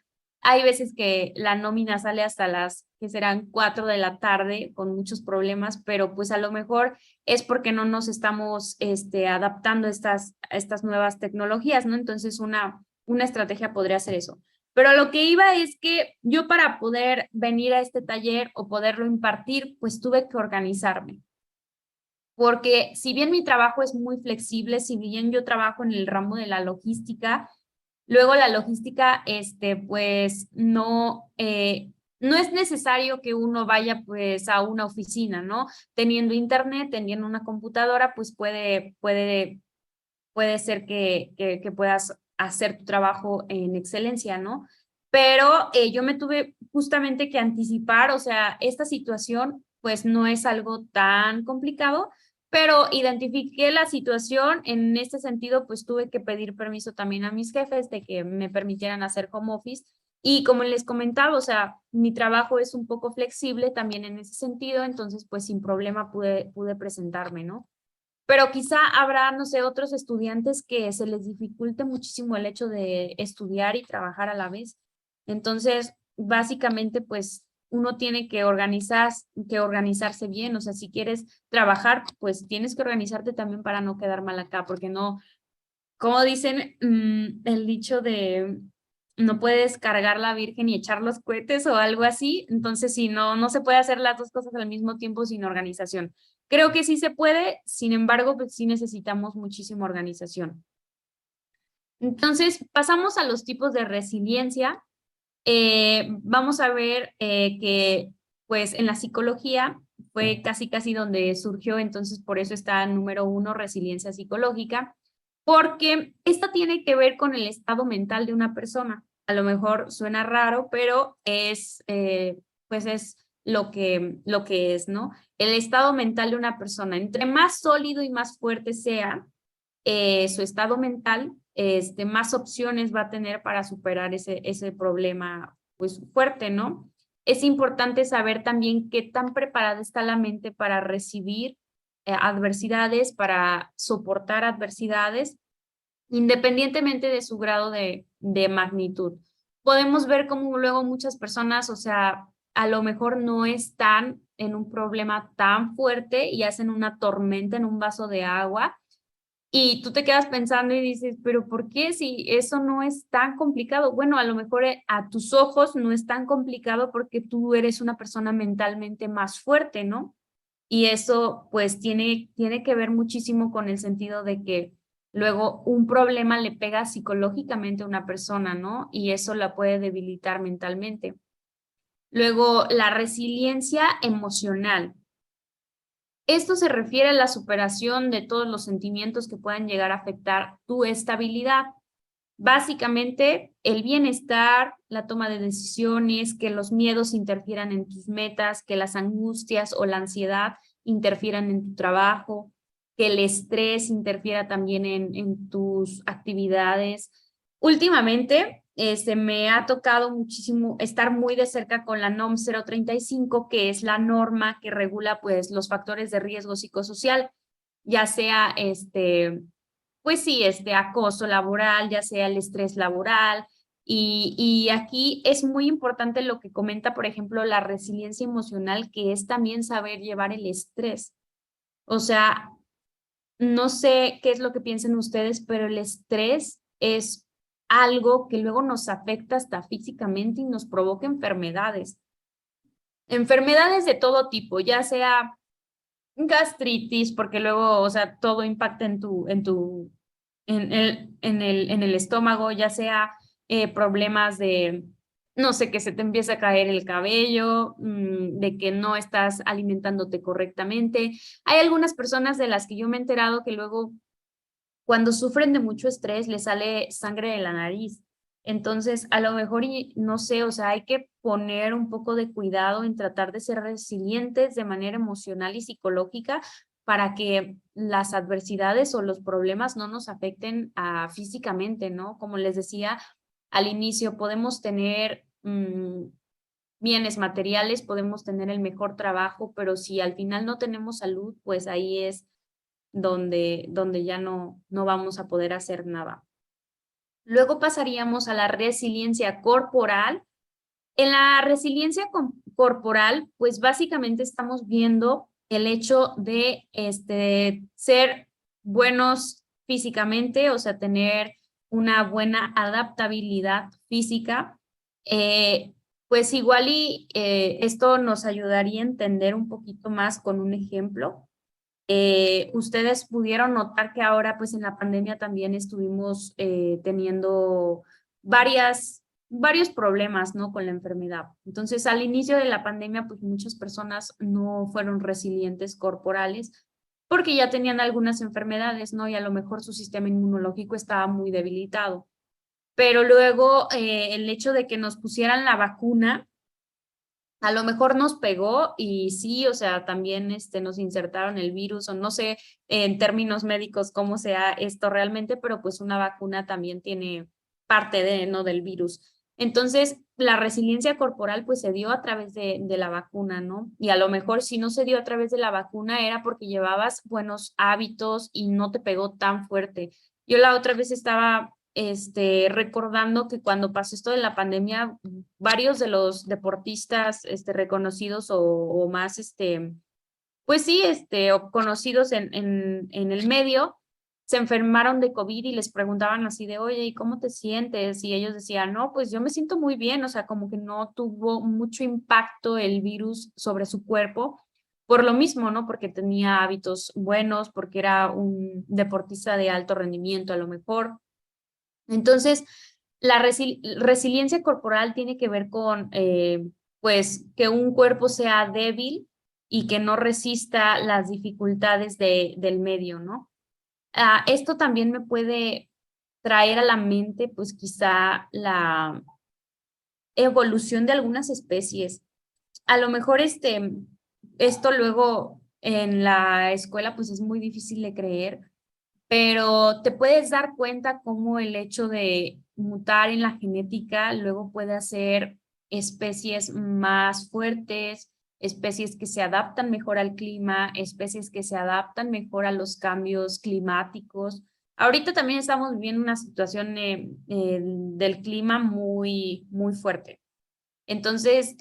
Speaker 2: hay veces que la nómina sale hasta las que serán 4 de la tarde con muchos problemas, pero pues a lo mejor es porque no nos estamos adaptando a estas nuevas tecnologías, ¿no? Entonces una estrategia podría ser eso. Pero a lo que iba es que yo para poder venir a este taller o poderlo impartir, pues tuve que organizarme. Porque si bien mi trabajo es muy flexible, si bien yo trabajo en el ramo de la logística, luego la logística, pues no es necesario que uno vaya pues a una oficina, ¿no? Teniendo internet, teniendo una computadora, pues puede ser que puedas hacer tu trabajo en excelencia, ¿no? Pero yo me tuve justamente que anticipar, o sea, esta situación pues no es algo tan complicado, pero identifiqué la situación en este sentido, pues tuve que pedir permiso también a mis jefes de que me permitieran hacer home office. Y como les comentaba, o sea, mi trabajo es un poco flexible también en ese sentido, entonces pues sin problema pude presentarme, ¿no? Pero quizá habrá, no sé, otros estudiantes que se les dificulte muchísimo el hecho de estudiar y trabajar a la vez. Entonces, básicamente, pues uno tiene que organizarse bien. O sea, si quieres trabajar, pues tienes que organizarte también para no quedar mal acá, porque no, como dicen, el dicho de no puedes cargar la Virgen y echar los cohetes o algo así. Entonces, si no se puede hacer las dos cosas al mismo tiempo sin organización. Creo que sí se puede, sin embargo, pues sí necesitamos muchísima organización. Entonces, pasamos a los tipos de resiliencia. Vamos a ver que, pues, en la psicología fue casi donde surgió, entonces por eso está número 1, resiliencia psicológica, porque esta tiene que ver con el estado mental de una persona. A lo mejor suena raro, pero pues es lo que es, ¿no? El estado mental de una persona. Entre más sólido y más fuerte sea su estado mental, más opciones va a tener para superar ese problema pues fuerte, ¿no? Es importante saber también qué tan preparada está la mente para recibir adversidades, para soportar adversidades, independientemente de su grado de magnitud. Podemos ver cómo luego muchas personas, o sea, a lo mejor no están en un problema tan fuerte y hacen una tormenta en un vaso de agua, y tú te quedas pensando y dices, pero ¿por qué si eso no es tan complicado? Bueno, a lo mejor a tus ojos no es tan complicado porque tú eres una persona mentalmente más fuerte, ¿no? Y eso pues tiene que ver muchísimo con el sentido de que luego un problema le pega psicológicamente a una persona, ¿no? Y eso la puede debilitar mentalmente. Luego, la resiliencia emocional. Esto se refiere a la superación de todos los sentimientos que puedan llegar a afectar tu estabilidad. Básicamente, el bienestar, la toma de decisiones, que los miedos interfieran en tus metas, que las angustias o la ansiedad interfieran en tu trabajo, que el estrés interfiera también en tus actividades. Últimamente, me ha tocado muchísimo estar muy de cerca con la NOM 035, que es la norma que regula pues los factores de riesgo psicosocial, ya sea pues sí, acoso laboral, ya sea el estrés laboral. Y aquí es muy importante lo que comenta, por ejemplo, la resiliencia emocional, que es también saber llevar el estrés. O sea, no sé qué es lo que piensen ustedes, pero el estrés es algo que luego nos afecta hasta físicamente y nos provoca enfermedades. Enfermedades de todo tipo, ya sea gastritis, porque luego, o sea, todo impacta en el estómago, ya sea problemas de, no sé, que se te empieza a caer el cabello, de que no estás alimentándote correctamente. Hay algunas personas de las que yo me he enterado que luego cuando sufren de mucho estrés les sale sangre de la nariz. Entonces, a lo mejor, y no sé, o sea, hay que poner un poco de cuidado en tratar de ser resilientes de manera emocional y psicológica para que las adversidades o los problemas no nos afecten físicamente, ¿no? Como les decía al inicio, podemos tener bienes materiales, podemos tener el mejor trabajo, pero si al final no tenemos salud, pues ahí es donde ya no vamos a poder hacer nada. Luego pasaríamos a la resiliencia corporal. En la resiliencia corporal, pues básicamente estamos viendo el hecho de ser buenos físicamente, o sea, tener una buena adaptabilidad física, Pues igual esto nos ayudaría a entender un poquito más con un ejemplo. Ustedes pudieron notar que ahora pues en la pandemia también estuvimos teniendo varios problemas, ¿no? Con la enfermedad. Entonces al inicio de la pandemia pues muchas personas no fueron resilientes corporales porque ya tenían algunas enfermedades, ¿no? Y a lo mejor su sistema inmunológico estaba muy debilitado. Pero luego el hecho de que nos pusieran la vacuna a lo mejor nos pegó y sí, o sea, también nos insertaron el virus o no sé en términos médicos cómo sea esto realmente, pero pues una vacuna también tiene parte ¿no? del virus. Entonces, la resiliencia corporal pues se dio a través de la vacuna, ¿no? Y a lo mejor si no se dio a través de la vacuna era porque llevabas buenos hábitos y no te pegó tan fuerte. Yo la otra vez estaba recordando que cuando pasó esto de la pandemia, varios de los deportistas reconocidos o más, pues sí, o conocidos en el medio, se enfermaron de COVID y les preguntaban así de, oye, ¿y cómo te sientes? Y ellos decían, no, pues yo me siento muy bien, o sea, como que no tuvo mucho impacto el virus sobre su cuerpo, por lo mismo, ¿no? Porque tenía hábitos buenos, porque era un deportista de alto rendimiento a lo mejor. Entonces, la resiliencia corporal tiene que ver con, pues, que un cuerpo sea débil y que no resista las dificultades del medio, ¿no? Esto también me puede traer a la mente, pues, quizá la evolución de algunas especies. A lo mejor esto luego en la escuela, pues, es muy difícil de creer, pero te puedes dar cuenta cómo el hecho de mutar en la genética luego puede hacer especies más fuertes, especies que se adaptan mejor al clima, especies que se adaptan mejor a los cambios climáticos. Ahorita también estamos viviendo una situación del clima muy fuerte. Entonces,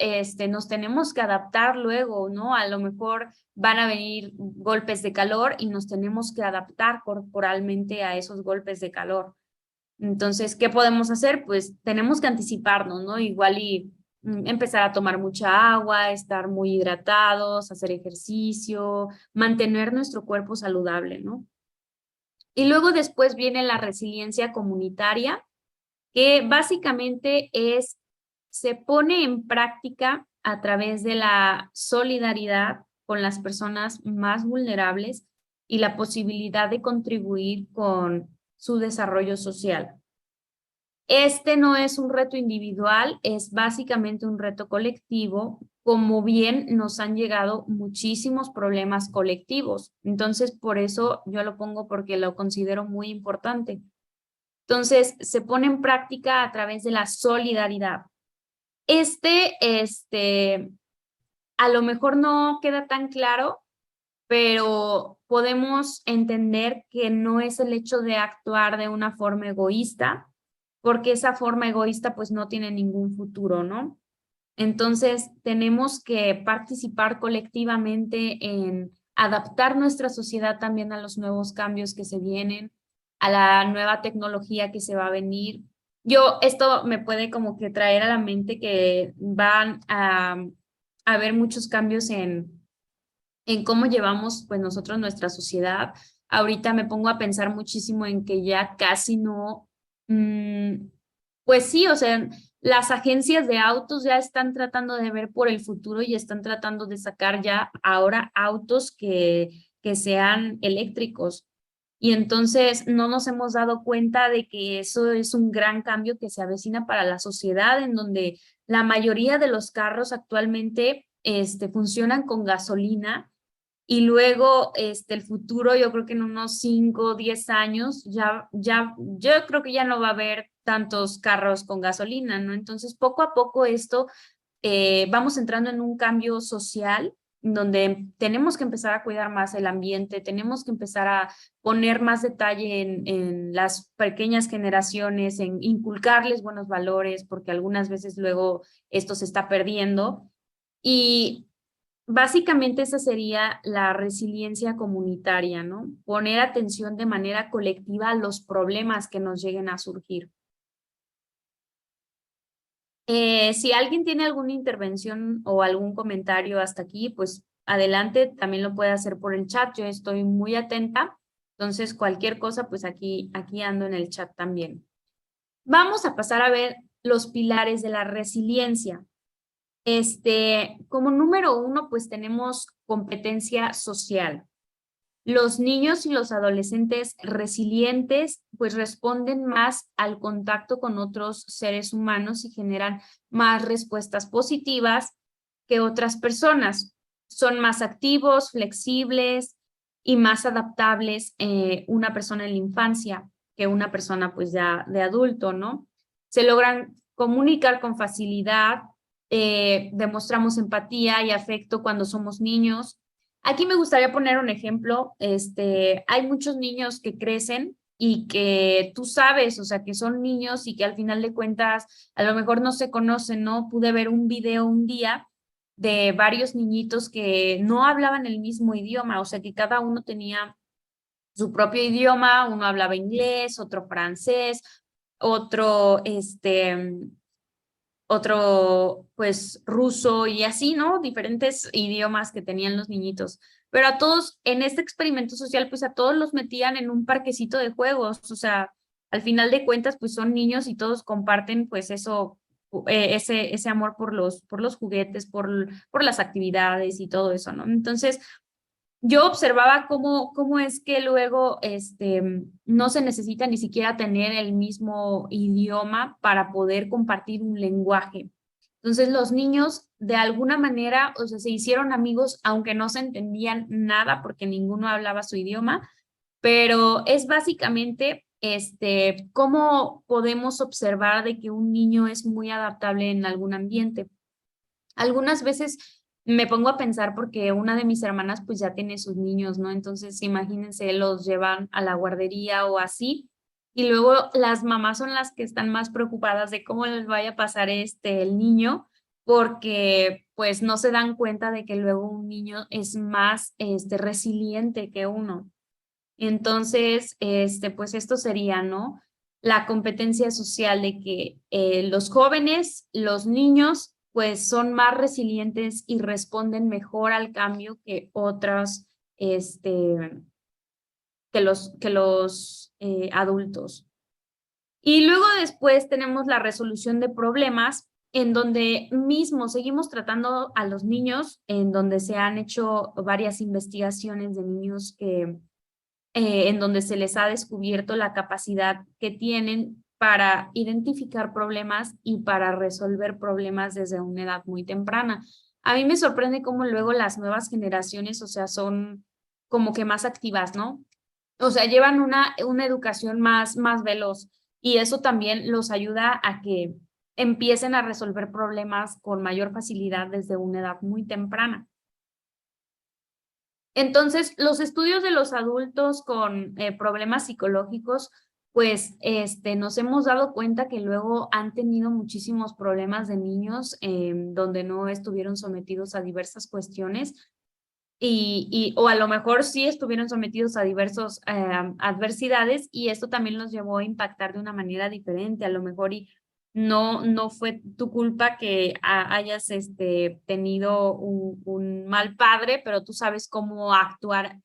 Speaker 2: nos tenemos que adaptar luego, ¿no? A lo mejor van a venir golpes de calor y nos tenemos que adaptar corporalmente a esos golpes de calor. Entonces, ¿qué podemos hacer? Pues tenemos que anticiparnos, ¿no? Igual empezar a tomar mucha agua, estar muy hidratados, hacer ejercicio, mantener nuestro cuerpo saludable, ¿no? Y luego después viene la resiliencia comunitaria, que básicamente se pone en práctica a través de la solidaridad con las personas más vulnerables y la posibilidad de contribuir con su desarrollo social. Este no es un reto individual, es básicamente un reto colectivo, como bien nos han llegado muchísimos problemas colectivos. Entonces, por eso yo lo pongo porque lo considero muy importante. Entonces, se pone en práctica a través de la solidaridad. A lo mejor no queda tan claro, pero podemos entender que no es el hecho de actuar de una forma egoísta, porque esa forma egoísta pues no tiene ningún futuro, ¿no? Entonces, tenemos que participar colectivamente en adaptar nuestra sociedad también a los nuevos cambios que se vienen, a la nueva tecnología que se va a venir. Esto me puede como que traer a la mente que van a haber muchos cambios en cómo llevamos pues nosotros nuestra sociedad. Ahorita me pongo a pensar muchísimo en que ya casi no, pues sí, o sea, las agencias de autos ya están tratando de ver por el futuro y están tratando de sacar ya ahora autos que sean eléctricos. Y entonces no nos hemos dado cuenta de que eso es un gran cambio que se avecina para la sociedad, en donde la mayoría de los carros actualmente funcionan con gasolina y luego el futuro, yo creo que en unos 5 o 10 años, yo creo que ya no va a haber tantos carros con gasolina, ¿no? Entonces, poco a poco vamos entrando en un cambio social donde tenemos que empezar a cuidar más el ambiente, tenemos que empezar a poner más detalle en las pequeñas generaciones, en inculcarles buenos valores, porque algunas veces luego esto se está perdiendo. Y básicamente esa sería la resiliencia comunitaria, ¿no? Poner atención de manera colectiva a los problemas que nos lleguen a surgir. Si alguien tiene alguna intervención o algún comentario hasta aquí, pues adelante, también lo puede hacer por el chat. Yo estoy muy atenta. Entonces, cualquier cosa, pues aquí ando en el chat también. Vamos a pasar a ver los pilares de la resiliencia. Como número 1, pues tenemos competencia social. Los niños y los adolescentes resilientes pues responden más al contacto con otros seres humanos y generan más respuestas positivas que otras personas. Son más activos, flexibles y más adaptables una persona en la infancia que una persona pues ya de adulto, ¿no? Se logran comunicar con facilidad, demostramos empatía y afecto cuando somos niños. Aquí me gustaría poner un ejemplo. Hay muchos niños que crecen y que tú sabes, o sea, que son niños y que al final de cuentas a lo mejor no se conocen, ¿no? Pude ver un video un día de varios niñitos que no hablaban el mismo idioma, o sea, que cada uno tenía su propio idioma, uno hablaba inglés, otro francés, otro, otro pues ruso y así, ¿no? Diferentes idiomas que tenían los niñitos. Pero a todos, en este experimento social, pues a todos los metían en un parquecito de juegos, o sea, al final de cuentas, pues son niños y todos comparten pues eso, ese amor por los juguetes, por las actividades y todo eso, ¿no? Entonces, yo observaba cómo es que luego no se necesita ni siquiera tener el mismo idioma para poder compartir un lenguaje. Entonces los niños de alguna manera, o sea, se hicieron amigos aunque no se entendían nada porque ninguno hablaba su idioma, pero es básicamente cómo podemos observar de que un niño es muy adaptable en algún ambiente. Algunas veces me pongo a pensar porque una de mis hermanas pues ya tiene sus niños, ¿no? Entonces imagínense, los llevan a la guardería o así, y luego las mamás son las que están más preocupadas de cómo les vaya a pasar el niño, porque pues no se dan cuenta de que luego un niño es más resiliente que uno. Entonces, pues esto sería, ¿no? La competencia social de que los jóvenes, los niños, pues son más resilientes y responden mejor al cambio que otros, que los adultos. Y luego después tenemos la resolución de problemas, en donde mismo seguimos tratando a los niños, en donde se han hecho varias investigaciones de niños que en donde se les ha descubierto la capacidad que tienen para identificar problemas y para resolver problemas desde una edad muy temprana. A mí me sorprende cómo luego las nuevas generaciones, o sea, son como que más activas, ¿no? O sea, llevan una educación más veloz y eso también los ayuda a que empiecen a resolver problemas con mayor facilidad desde una edad muy temprana. Entonces, los estudios de los adultos con problemas psicológicos, pues nos hemos dado cuenta que luego han tenido muchísimos problemas de niños donde no estuvieron sometidos a diversas cuestiones o a lo mejor sí estuvieron sometidos a diversas adversidades y esto también los llevó a impactar de una manera diferente, a lo mejor y no fue tu culpa que hayas tenido un mal padre, pero tú sabes cómo actuar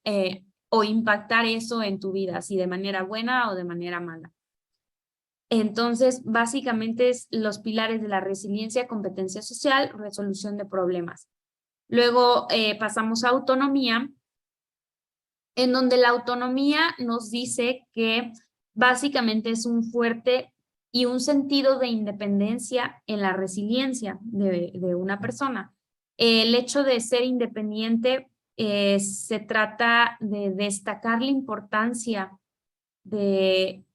Speaker 2: o impactar eso en tu vida, si de manera buena o de manera mala. Entonces, básicamente es los pilares de la resiliencia, competencia social, resolución de problemas. Luego pasamos a autonomía, en donde la autonomía nos dice que básicamente es un fuerte y un sentido de independencia en la resiliencia de una persona. El hecho de ser independiente se trata de destacar la importancia de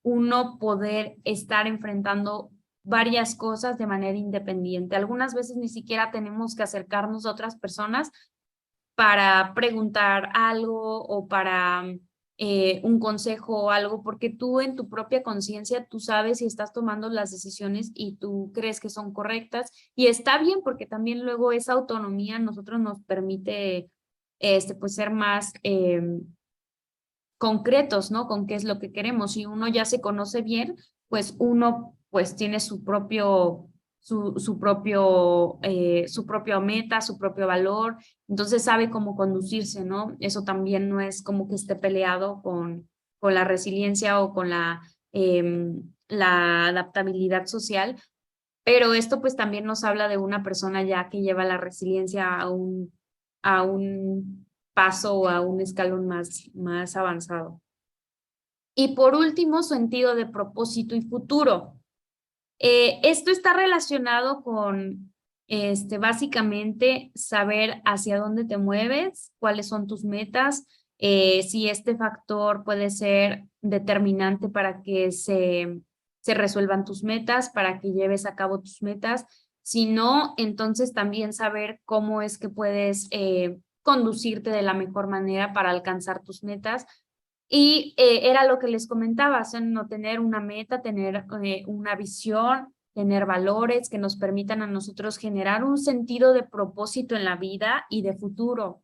Speaker 2: uno poder estar enfrentando varias cosas de manera independiente. Algunas veces ni siquiera tenemos que acercarnos a otras personas para preguntar algo o para un consejo o algo, porque tú en tu propia conciencia, tú sabes si estás tomando las decisiones y tú crees que son correctas y está bien porque también luego esa autonomía a nosotros nos permite pues ser más concretos, ¿no? Con qué es lo que queremos. Si uno ya se conoce bien, pues uno pues tiene su propia meta, su propio valor, entonces sabe cómo conducirse, ¿no? Eso también no es como que esté peleado con la resiliencia o con la adaptabilidad social, pero esto pues también nos habla de una persona ya que lleva la resiliencia a un paso o a un escalón más avanzado. Y por último, sentido de propósito y futuro. Esto está relacionado con básicamente saber hacia dónde te mueves, cuáles son tus metas, si este factor puede ser determinante para que se resuelvan tus metas, para que lleves a cabo tus metas. Si no, entonces también saber cómo es que puedes conducirte de la mejor manera para alcanzar tus metas. Y era lo que les comentaba, no tener una meta, tener una visión, tener valores que nos permitan a nosotros generar un sentido de propósito en la vida y de futuro.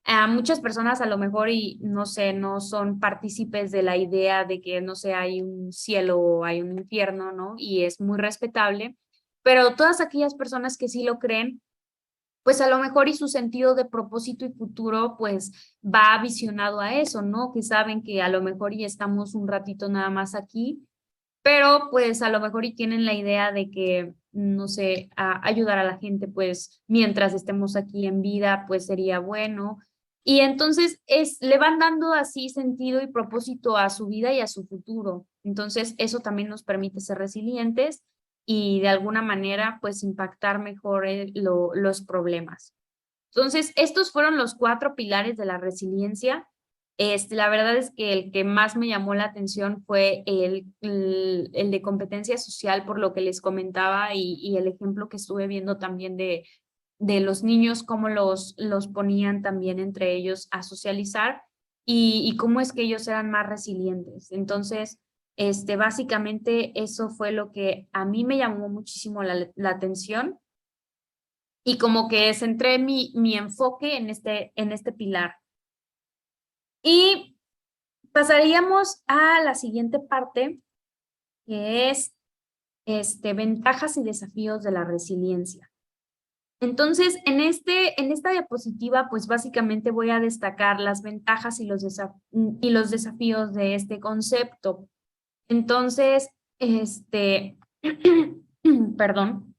Speaker 2: A muchas personas a lo mejor y no sé, no son partícipes de la idea de que no sé, hay un cielo o hay un infierno, ¿no? Y es muy respetable, pero todas aquellas personas que sí lo creen, pues a lo mejor y su sentido de propósito y futuro pues va visionado a eso, ¿no? Que saben que a lo mejor y estamos un ratito nada más aquí, pero pues a lo mejor y tienen la idea de que, no sé, ayudar a la gente pues mientras estemos aquí en vida pues sería bueno. Y entonces le van dando así sentido y propósito a su vida y a su futuro. Entonces eso también nos permite ser resilientes y de alguna manera pues impactar mejor los problemas. Entonces, estos fueron los 4 pilares de la resiliencia. La verdad es que el que más me llamó la atención fue el de competencia social, por lo que les comentaba, y el ejemplo que estuve viendo también de los niños, cómo los ponían también entre ellos a socializar y cómo es que ellos eran más resilientes. Entonces, básicamente eso fue lo que a mí me llamó muchísimo la atención y como que centré mi enfoque en este pilar. Y pasaríamos a la siguiente parte, que es ventajas y desafíos de la resiliencia. Entonces, en esta diapositiva, pues básicamente voy a destacar las ventajas y los desafíos de este concepto. Entonces, perdón.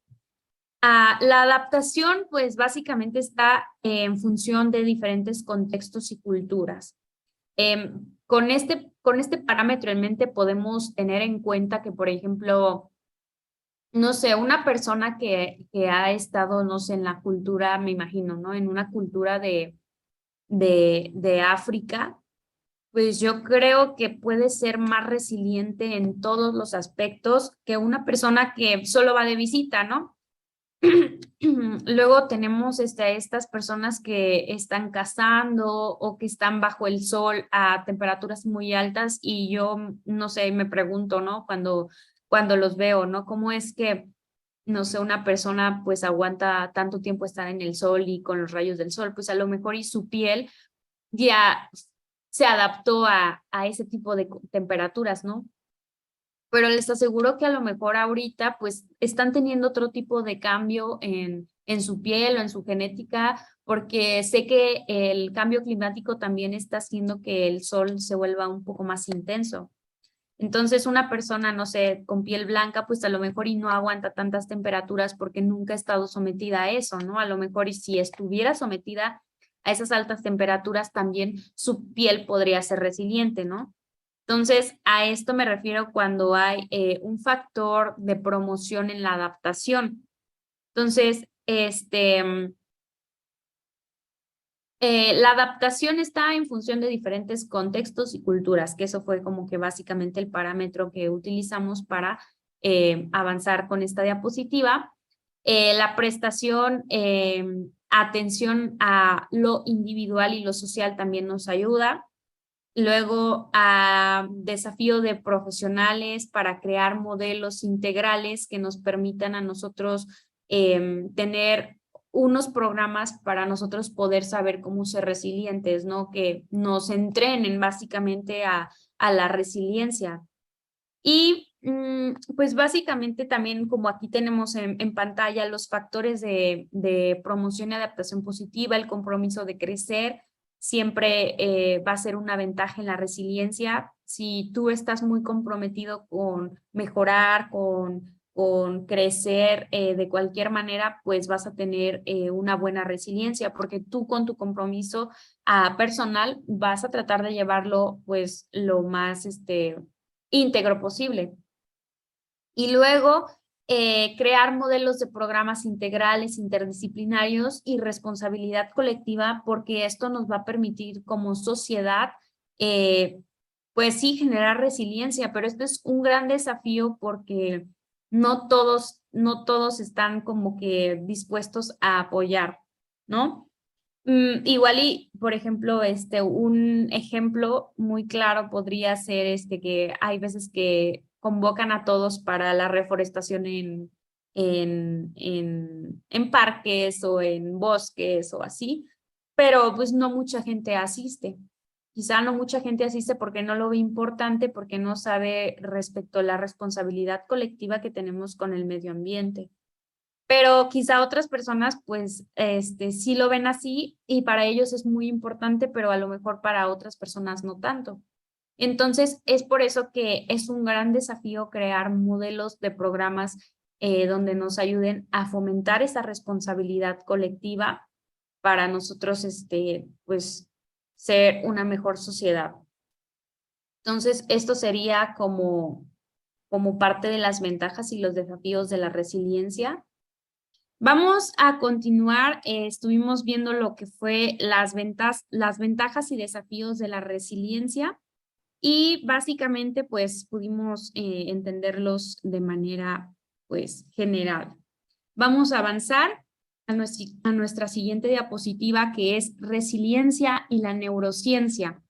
Speaker 2: La adaptación, pues básicamente está en función de diferentes contextos y culturas. Con este parámetro en mente podemos tener en cuenta que, por ejemplo, no sé, una persona que ha estado, no sé, en la cultura, me imagino, ¿no? En una cultura de África, pues yo creo que puede ser más resiliente en todos los aspectos que una persona que solo va de visita, ¿no? Luego tenemos estas personas que están cazando o que están bajo el sol a temperaturas muy altas y yo, no sé, me pregunto, ¿no? Cuando los veo, ¿no? ¿Cómo es que, no sé, una persona pues aguanta tanto tiempo estar en el sol y con los rayos del sol? Pues a lo mejor y su piel ya se adaptó a ese tipo de temperaturas, ¿no? Pero les aseguro que a lo mejor ahorita pues están teniendo otro tipo de cambio en su piel o en su genética, porque sé que el cambio climático también está haciendo que el sol se vuelva un poco más intenso. Entonces una persona, no sé, con piel blanca, pues a lo mejor y no aguanta tantas temperaturas porque nunca ha estado sometida a eso, ¿no? A lo mejor y si estuviera sometida a esas altas temperaturas, también su piel podría ser resiliente, ¿no? Entonces, a esto me refiero cuando hay un factor de promoción en la adaptación. Entonces, la adaptación está en función de diferentes contextos y culturas, que eso fue como que básicamente el parámetro que utilizamos para avanzar con esta diapositiva. La prestación, atención a lo individual y lo social también nos ayuda. Luego, desafío de profesionales para crear modelos integrales que nos permitan a nosotros tener unos programas para nosotros poder saber cómo ser resilientes, ¿no? Que nos entrenen básicamente a la resiliencia. Y Pues básicamente también, como aquí tenemos en pantalla, los factores de promoción y adaptación positiva, el compromiso de crecer, siempre va a ser una ventaja en la resiliencia. Si tú estás muy comprometido con mejorar, con crecer de cualquier manera, pues vas a tener una buena resiliencia, porque tú con tu compromiso personal vas a tratar de llevarlo pues lo más íntegro posible. Y luego, crear modelos de programas integrales, interdisciplinarios y responsabilidad colectiva, porque esto nos va a permitir como sociedad, pues sí, generar resiliencia, pero esto es un gran desafío porque no todos están como que dispuestos a apoyar, ¿no? Igual y, por ejemplo, un ejemplo muy claro podría ser que hay veces que convocan a todos para la reforestación en parques o en bosques o así, pero pues no mucha gente asiste. Quizá no mucha gente asiste porque no lo ve importante, porque no sabe respecto a la responsabilidad colectiva que tenemos con el medio ambiente. Pero quizá otras personas pues sí lo ven así y para ellos es muy importante, pero a lo mejor para otras personas no tanto. Entonces es por eso que es un gran desafío crear modelos de programas donde nos ayuden a fomentar esa responsabilidad colectiva para nosotros pues ser una mejor sociedad. Entonces esto sería como parte de las ventajas y los desafíos de la resiliencia. Vamos a continuar. Estuvimos viendo lo que fue las ventajas y desafíos de la resiliencia y básicamente pues pudimos entenderlos de manera pues general. Vamos a avanzar a nuestra siguiente diapositiva, que es resiliencia y la neurociencia.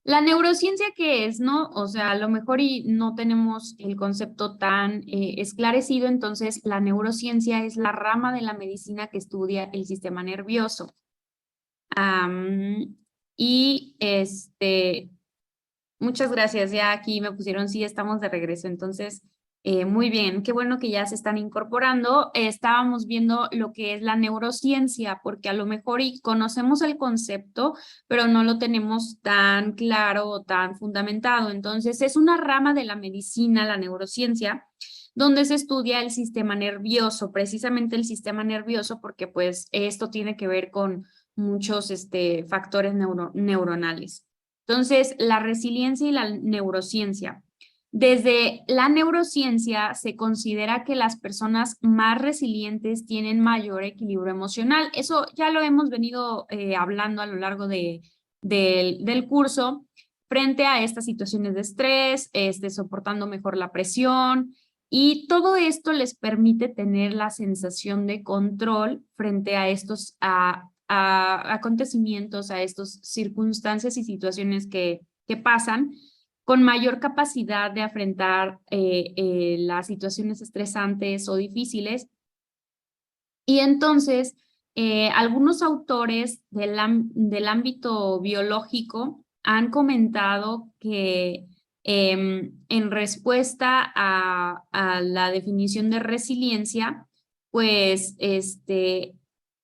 Speaker 2: La neurociencia, ¿qué es, no? O sea, a lo mejor y no tenemos el concepto tan esclarecido, entonces la neurociencia es la rama de la medicina que estudia el sistema nervioso. Y muchas gracias, ya aquí me pusieron, sí, estamos de regreso, entonces, muy bien, qué bueno que ya se están incorporando. Estábamos viendo lo que es la neurociencia, porque a lo mejor y conocemos el concepto, pero no lo tenemos tan claro o tan fundamentado. Entonces, es una rama de la medicina, la neurociencia, donde se estudia el sistema nervioso, precisamente el sistema nervioso, porque pues esto tiene que ver con muchos factores neuronales. Entonces, la resiliencia y la neurociencia. Desde la neurociencia se considera que las personas más resilientes tienen mayor equilibrio emocional. Eso ya lo hemos venido hablando a lo largo del curso, frente a estas situaciones de estrés, soportando mejor la presión, y todo esto les permite tener la sensación de control frente a estos acontecimientos, a estas circunstancias y situaciones que pasan, con mayor capacidad de afrontar las situaciones estresantes o difíciles. Y entonces, algunos autores del ámbito biológico han comentado que en respuesta a la definición de resiliencia, pues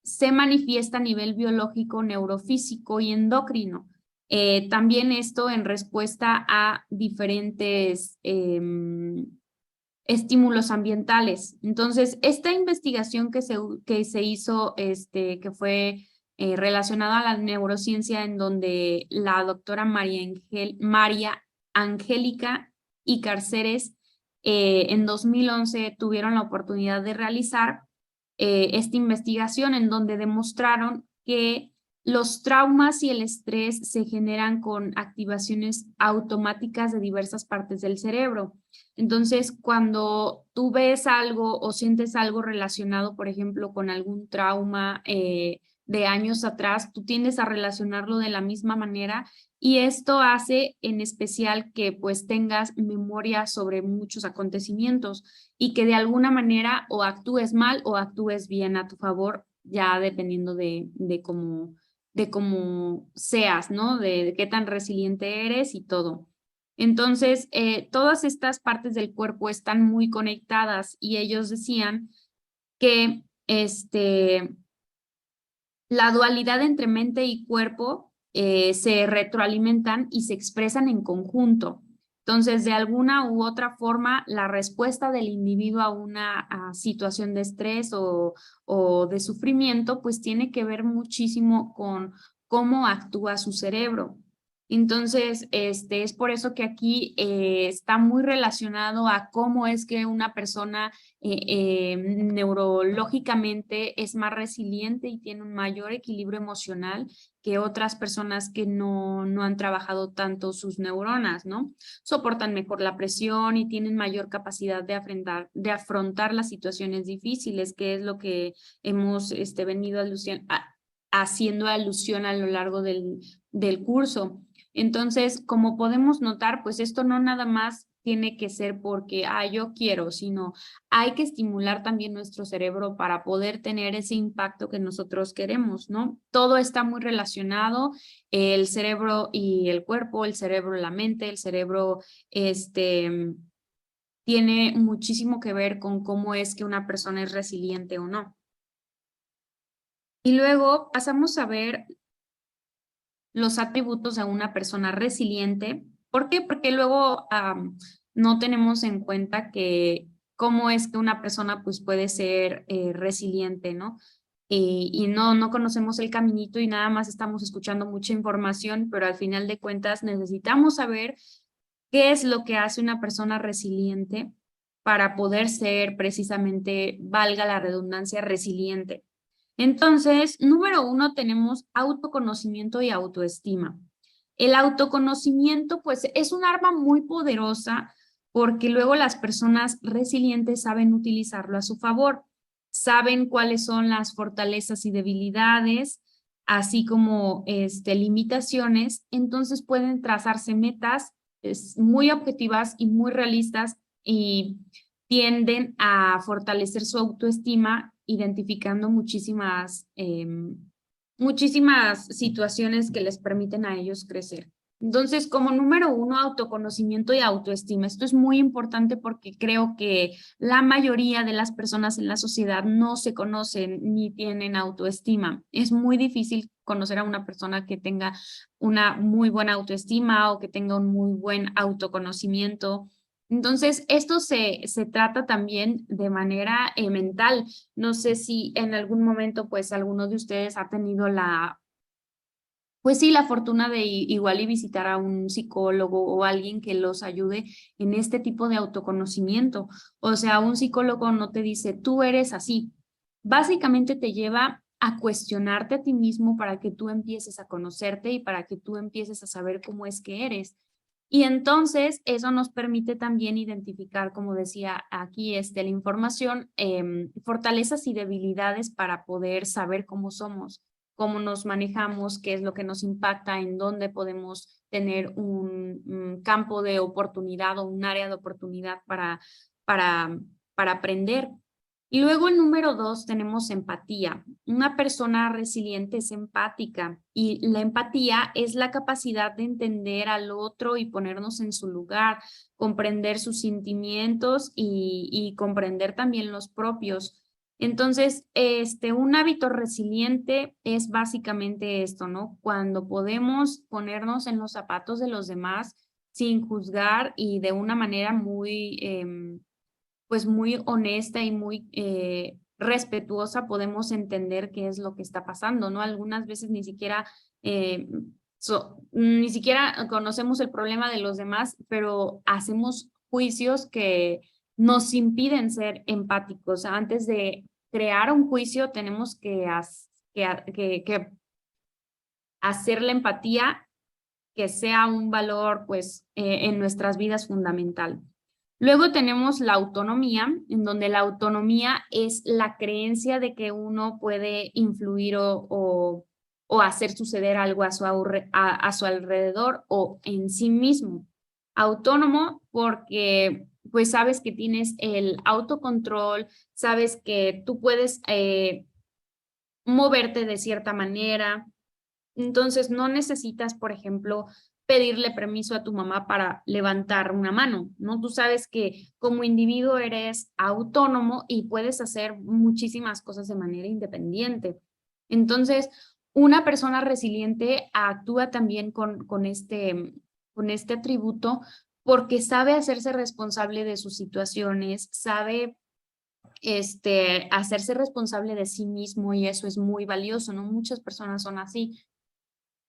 Speaker 2: se manifiesta a nivel biológico, neurofísico y endocrino. También esto en respuesta a diferentes estímulos ambientales. Entonces, esta investigación que se hizo, que fue relacionada a la neurociencia, en donde la doctora María Angélica y Carceres en 2011 tuvieron la oportunidad de realizar esta investigación, en donde demostraron que los traumas y el estrés se generan con activaciones automáticas de diversas partes del cerebro. Entonces, cuando tú ves algo o sientes algo relacionado, por ejemplo, con algún trauma de años atrás, tú tiendes a relacionarlo de la misma manera, y esto hace en especial que pues tengas memoria sobre muchos acontecimientos y que de alguna manera o actúes mal o actúes bien a tu favor, ya dependiendo de cómo seas, ¿no? De qué tan resiliente eres y todo. Entonces, todas estas partes del cuerpo están muy conectadas y ellos decían que la dualidad entre mente y cuerpo se retroalimentan y se expresan en conjunto. Entonces, de alguna u otra forma, la respuesta del individuo a una situación de estrés o de sufrimiento, pues tiene que ver muchísimo con cómo actúa su cerebro. Entonces, es por eso que aquí está muy relacionado a cómo es que una persona neurológicamente es más resiliente y tiene un mayor equilibrio emocional que otras personas que no han trabajado tanto sus neuronas, ¿no? Soportan mejor la presión y tienen mayor capacidad de afrontar las situaciones difíciles, que es lo que hemos venido haciendo alusión a lo largo del curso. Entonces, como podemos notar, pues esto no nada más tiene que ser porque, yo quiero, sino hay que estimular también nuestro cerebro para poder tener ese impacto que nosotros queremos, ¿no? Todo está muy relacionado, el cerebro y el cuerpo, el cerebro y la mente, el cerebro, tiene muchísimo que ver con cómo es que una persona es resiliente o no. Y luego pasamos a ver los atributos de una persona resiliente. ¿Por qué? Porque luego no tenemos en cuenta que cómo es que una persona pues puede ser resiliente, ¿no? Y no conocemos el caminito y nada más estamos escuchando mucha información, pero al final de cuentas necesitamos saber qué es lo que hace una persona resiliente para poder ser precisamente, valga la redundancia, resiliente. Entonces, número 1, tenemos autoconocimiento y autoestima. El autoconocimiento, pues, es un arma muy poderosa porque luego las personas resilientes saben utilizarlo a su favor, saben cuáles son las fortalezas y debilidades, así como limitaciones, entonces pueden trazarse metas muy objetivas y muy realistas y tienden a fortalecer su autoestima identificando muchísimas situaciones que les permiten a ellos crecer. Entonces, como número 1, autoconocimiento y autoestima. Esto es muy importante porque creo que la mayoría de las personas en la sociedad no se conocen ni tienen autoestima. Es muy difícil conocer a una persona que tenga una muy buena autoestima o que tenga un muy buen autoconocimiento. Entonces, esto se trata también de manera mental. No sé si en algún momento, pues, alguno de ustedes ha tenido pues sí, la fortuna de igual y visitar a un psicólogo o alguien que los ayude en este tipo de autoconocimiento. O sea, un psicólogo no te dice, tú eres así. Básicamente te lleva a cuestionarte a ti mismo para que tú empieces a conocerte y para que tú empieces a saber cómo es que eres. Y entonces eso nos permite también identificar, como decía aquí la información, fortalezas y debilidades para poder saber cómo somos, cómo nos manejamos, qué es lo que nos impacta, en dónde podemos tener un campo de oportunidad o un área de oportunidad para aprender. Y luego el número 2 tenemos empatía. Una persona resiliente es empática y la empatía es la capacidad de entender al otro y ponernos en su lugar, comprender sus sentimientos y comprender también los propios. Entonces, un hábito resiliente es básicamente esto, ¿no? Cuando podemos ponernos en los zapatos de los demás sin juzgar y de una manera pues muy honesta y muy respetuosa podemos entender qué es lo que está pasando, ¿no? Algunas veces ni siquiera conocemos el problema de los demás, pero hacemos juicios que nos impiden ser empáticos. Antes de crear un juicio tenemos que hacer la empatía que sea un valor, pues, en nuestras vidas fundamental. Luego tenemos la autonomía, en donde la autonomía es la creencia de que uno puede influir o hacer suceder algo a su alrededor o en sí mismo. Autónomo porque pues sabes que tienes el autocontrol, sabes que tú puedes moverte de cierta manera. Entonces no necesitas, por ejemplo, pedirle permiso a tu mamá para levantar una mano, ¿no? Tú sabes que como individuo eres autónomo y puedes hacer muchísimas cosas de manera independiente. Entonces, una persona resiliente actúa también con este atributo porque sabe hacerse responsable de sus situaciones, sabe hacerse responsable de sí mismo y eso es muy valioso, ¿no? Muchas personas son así.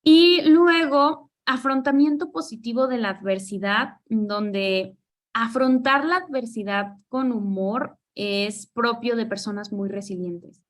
Speaker 2: Y luego, afrontamiento positivo de la adversidad, donde afrontar la adversidad con humor es propio de personas muy resilientes.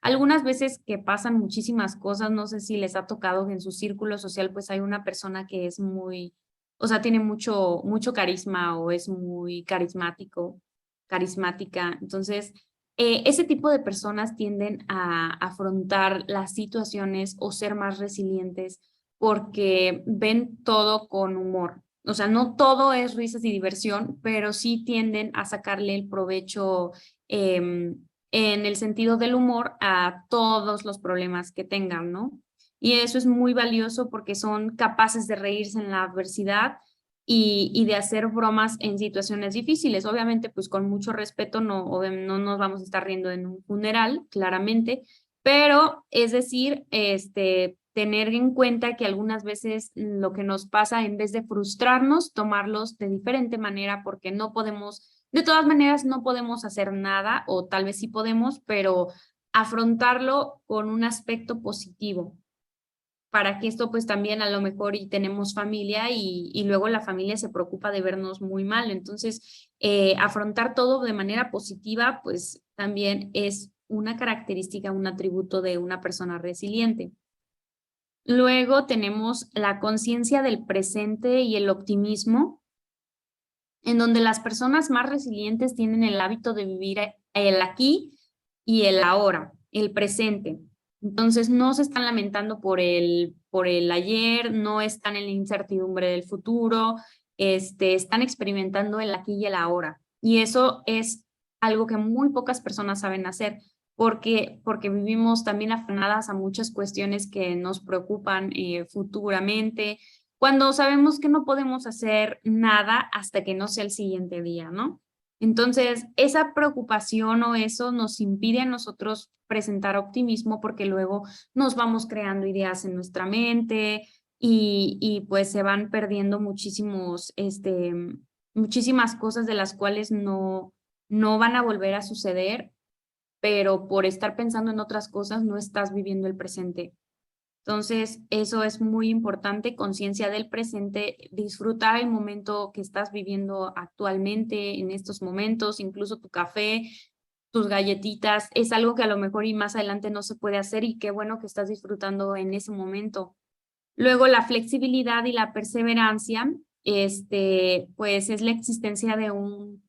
Speaker 2: Algunas veces que pasan muchísimas cosas, no sé si les ha tocado que en su círculo social pues hay una persona que es muy, o sea, tiene mucho carisma o es muy carismático, carismática. Entonces, ese tipo de personas tienden a afrontar las situaciones o ser más resilientes porque ven todo con humor. O sea, no todo es risas y diversión, pero sí tienden a sacarle el provecho en el sentido del humor a todos los problemas que tengan, ¿no? Y eso es muy valioso porque son capaces de reírse en la adversidad y de hacer bromas en situaciones difíciles. Obviamente, pues con mucho respeto, no nos vamos a estar riendo en un funeral, claramente, pero es decir, tener en cuenta que algunas veces lo que nos pasa, en vez de frustrarnos, tomarlos de diferente manera porque no podemos, de todas maneras, no podemos hacer nada o tal vez sí podemos, pero afrontarlo con un aspecto positivo para que esto pues también a lo mejor y tenemos familia y luego la familia se preocupa de vernos muy mal. Entonces, afrontar todo de manera positiva pues también es una característica, un atributo de una persona resiliente. Luego tenemos la conciencia del presente y el optimismo, en donde las personas más resilientes tienen el hábito de vivir el aquí y el ahora, el presente. Entonces no se están lamentando por el ayer, no están en la incertidumbre del futuro, están experimentando el aquí y el ahora. Y eso es algo que muy pocas personas saben hacer porque vivimos también afanadas a muchas cuestiones que nos preocupan futuramente, cuando sabemos que no podemos hacer nada hasta que no sea el siguiente día, ¿no? Entonces, esa preocupación o eso nos impide a nosotros presentar optimismo porque luego nos vamos creando ideas en nuestra mente y pues se van perdiendo muchísimas cosas de las cuales no van a volver a suceder, pero por estar pensando en otras cosas no estás viviendo el presente. Entonces, eso es muy importante, conciencia del presente, disfrutar el momento que estás viviendo actualmente, en estos momentos, incluso tu café, tus galletitas, es algo que a lo mejor y más adelante no se puede hacer y qué bueno que estás disfrutando en ese momento. Luego, la flexibilidad y la perseverancia, pues es la existencia de un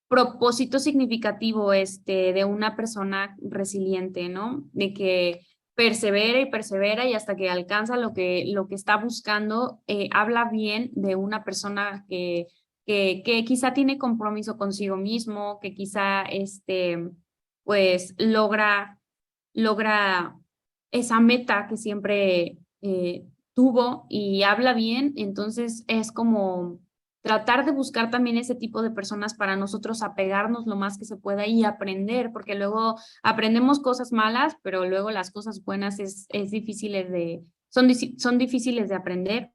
Speaker 2: propósito significativo de una persona resiliente, ¿no? De que persevera y persevera y hasta que alcanza lo que está buscando, habla bien de una persona que quizá tiene compromiso consigo mismo, que quizá pues logra esa meta que siempre tuvo y habla bien, entonces es como tratar de buscar también ese tipo de personas para nosotros apegarnos lo más que se pueda y aprender, porque luego aprendemos cosas malas, pero luego las cosas buenas son difíciles de aprender.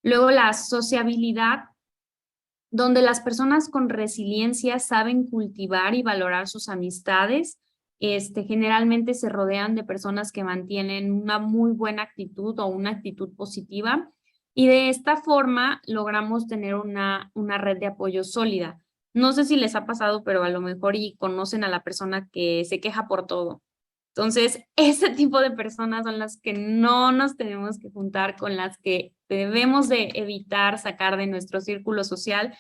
Speaker 2: Luego la sociabilidad, donde las personas con resiliencia saben cultivar y valorar sus amistades, generalmente se rodean de personas que mantienen una muy buena actitud o una actitud positiva y de esta forma logramos tener una red de apoyo sólida. No sé si les ha pasado, pero a lo mejor y conocen a la persona que se queja por todo. Entonces, ese tipo de personas son las que no nos tenemos que juntar, con las que debemos de evitar sacar de nuestro círculo social,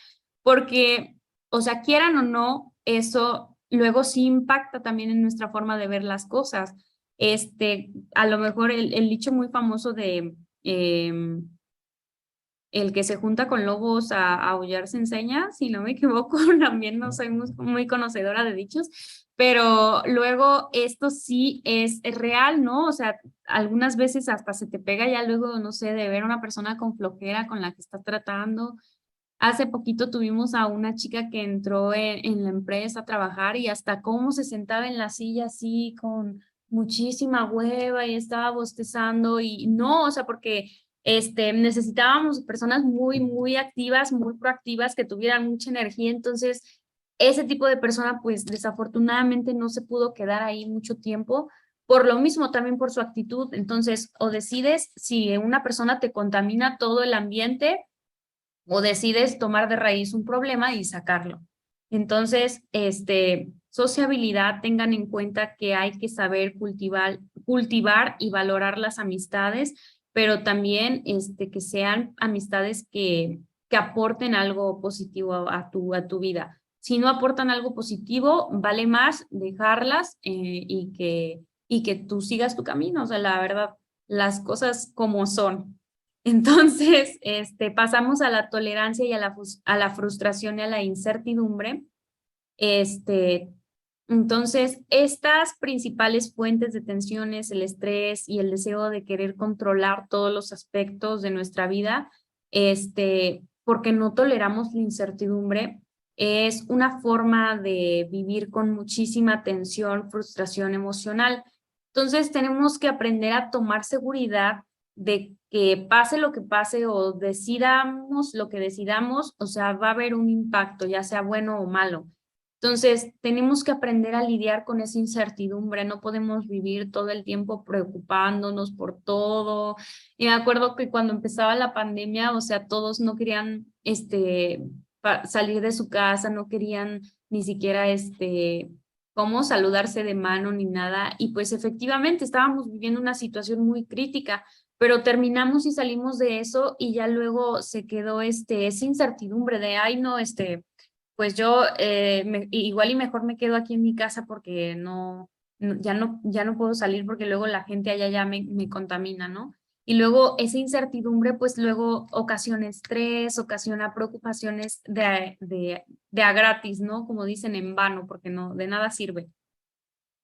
Speaker 2: porque, o sea, quieran o no, eso luego sí impacta también en nuestra forma de ver las cosas. A lo mejor el dicho muy famoso de el que se junta con lobos a aullar se enseña, si no me equivoco, también no soy muy conocedora de dichos, pero luego esto sí es real, ¿no? O sea, algunas veces hasta se te pega ya luego, no sé, de ver a una persona con flojera con la que estás tratando. Hace poquito tuvimos a una chica que entró en la empresa a trabajar y hasta cómo se sentaba en la silla así con muchísima hueva y estaba bostezando y no, o sea, porque necesitábamos personas muy activas, muy proactivas, que tuvieran mucha energía. Entonces, ese tipo de persona, pues desafortunadamente no se pudo quedar ahí mucho tiempo, por lo mismo también por su actitud. Entonces, o decides si una persona te contamina todo el ambiente o decides tomar de raíz un problema y sacarlo. Entonces, sociabilidad, tengan en cuenta que hay que saber cultivar y valorar las amistades, pero también que sean amistades que aporten algo positivo a tu vida. Si no aportan algo positivo, vale más dejarlas y que tú sigas tu camino. O sea, la verdad, las cosas como son. Entonces, pasamos a la tolerancia y a la frustración y a la incertidumbre. Entonces, estas principales fuentes de tensiones, el estrés y el deseo de querer controlar todos los aspectos de nuestra vida, porque no toleramos la incertidumbre, es una forma de vivir con muchísima tensión, frustración emocional. Entonces, tenemos que aprender a tomar seguridad de que pase lo que pase o decidamos lo que decidamos, o sea, va a haber un impacto, ya sea bueno o malo. Entonces, tenemos que aprender a lidiar con esa incertidumbre, no podemos vivir todo el tiempo preocupándonos por todo. Y me acuerdo que cuando empezaba la pandemia, o sea, todos no querían salir de su casa, no querían ni siquiera cómo saludarse de mano ni nada. Y pues efectivamente estábamos viviendo una situación muy crítica, pero terminamos y salimos de eso y ya luego se quedó esa incertidumbre de, ay, no, pues yo igual y mejor me quedo aquí en mi casa porque ya no puedo salir porque luego la gente allá ya me contamina, ¿no? Y luego esa incertidumbre pues luego ocasiona estrés, ocasiona preocupaciones de a gratis, ¿no? Como dicen, en vano, porque no, de nada sirve.